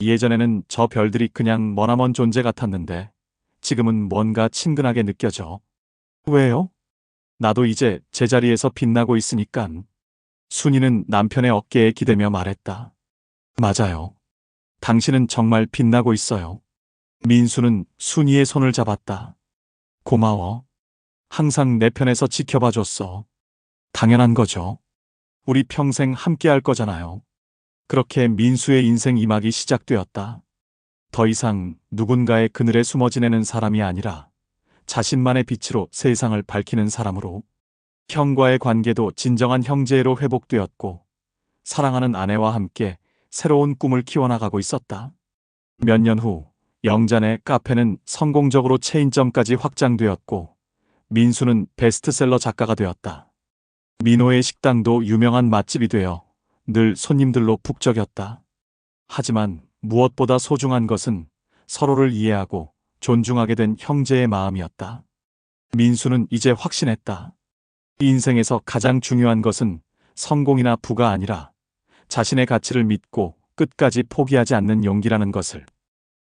예전에는 저 별들이 그냥 머나먼 존재 같았는데 지금은 뭔가 친근하게 느껴져. 왜요? 나도 이제 제자리에서 빛나고 있으니깐. 순이는 남편의 어깨에 기대며 말했다. 맞아요. 당신은 정말 빛나고 있어요. 민수는 순이의 손을 잡았다. 고마워. 항상 내 편에서 지켜봐 줬어. 당연한 거죠. 우리 평생 함께 할 거잖아요. 그렇게 민수의 인생 2막이 시작되었다. 더 이상 누군가의 그늘에 숨어 지내는 사람이 아니라 자신만의 빛으로 세상을 밝히는 사람으로, 형과의 관계도 진정한 형제로 회복되었고 사랑하는 아내와 함께 새로운 꿈을 키워나가고 있었다. 몇 년 후 영잔의 카페는 성공적으로 체인점까지 확장되었고 민수는 베스트셀러 작가가 되었다. 민호의 식당도 유명한 맛집이 되어 늘 손님들로 북적였다. 하지만 무엇보다 소중한 것은 서로를 이해하고 존중하게 된 형제의 마음이었다. 민수는 이제 확신했다. 인생에서 가장 중요한 것은 성공이나 부가 아니라 자신의 가치를 믿고 끝까지 포기하지 않는 용기라는 것을.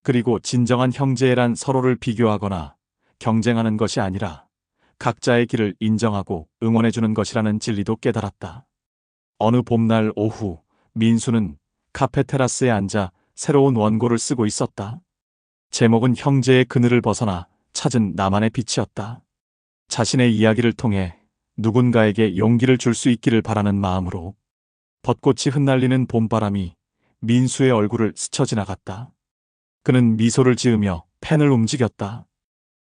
그리고 진정한 형제란 서로를 비교하거나 경쟁하는 것이 아니라 각자의 길을 인정하고 응원해주는 것이라는 진리도 깨달았다. 어느 봄날 오후, 민수는 카페 테라스에 앉아 새로운 원고를 쓰고 있었다. 제목은 형제의 그늘을 벗어나 찾은 나만의 빛이었다. 자신의 이야기를 통해 누군가에게 용기를 줄 수 있기를 바라는 마음으로. 벚꽃이 흩날리는 봄바람이 민수의 얼굴을 스쳐 지나갔다. 그는 미소를 지으며 펜을 움직였다.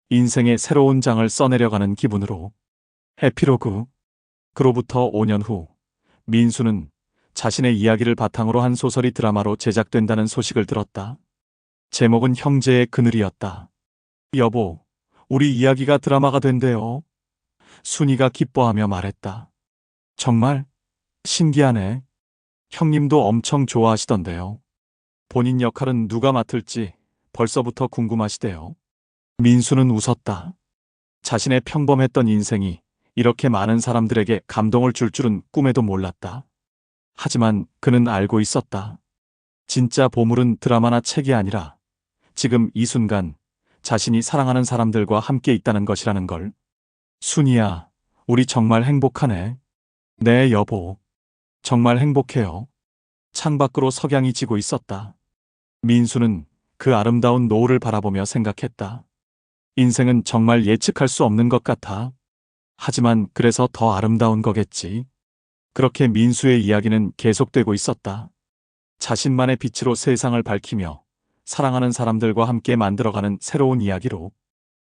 인생의 새로운 장을 써내려가는 기분으로. 에피로그. 그로부터 5년 후, 민수는 자신의 이야기를 바탕으로 한 소설이 드라마로 제작된다는 소식을 들었다. 제목은 형제의 그늘이었다. 여보, 우리 이야기가 드라마가 된대요. 순이가 기뻐하며 말했다. 정말? 신기하네. 형님도 엄청 좋아하시던데요. 본인 역할은 누가 맡을지 벌써부터 궁금하시대요. 민수는 웃었다. 자신의 평범했던 인생이 이렇게 많은 사람들에게 감동을 줄 줄은 꿈에도 몰랐다. 하지만 그는 알고 있었다. 진짜 보물은 드라마나 책이 아니라 지금 이 순간 자신이 사랑하는 사람들과 함께 있다는 것이라는 걸. 순이야, 우리 정말 행복하네. 네, 여보. 정말 행복해요. 창밖으로 석양이 지고 있었다. 민수는 그 아름다운 노을을 바라보며 생각했다. 인생은 정말 예측할 수 없는 것 같아. 하지만 그래서 더 아름다운 거겠지. 그렇게 민수의 이야기는 계속되고 있었다. 자신만의 빛으로 세상을 밝히며 사랑하는 사람들과 함께 만들어가는 새로운 이야기로.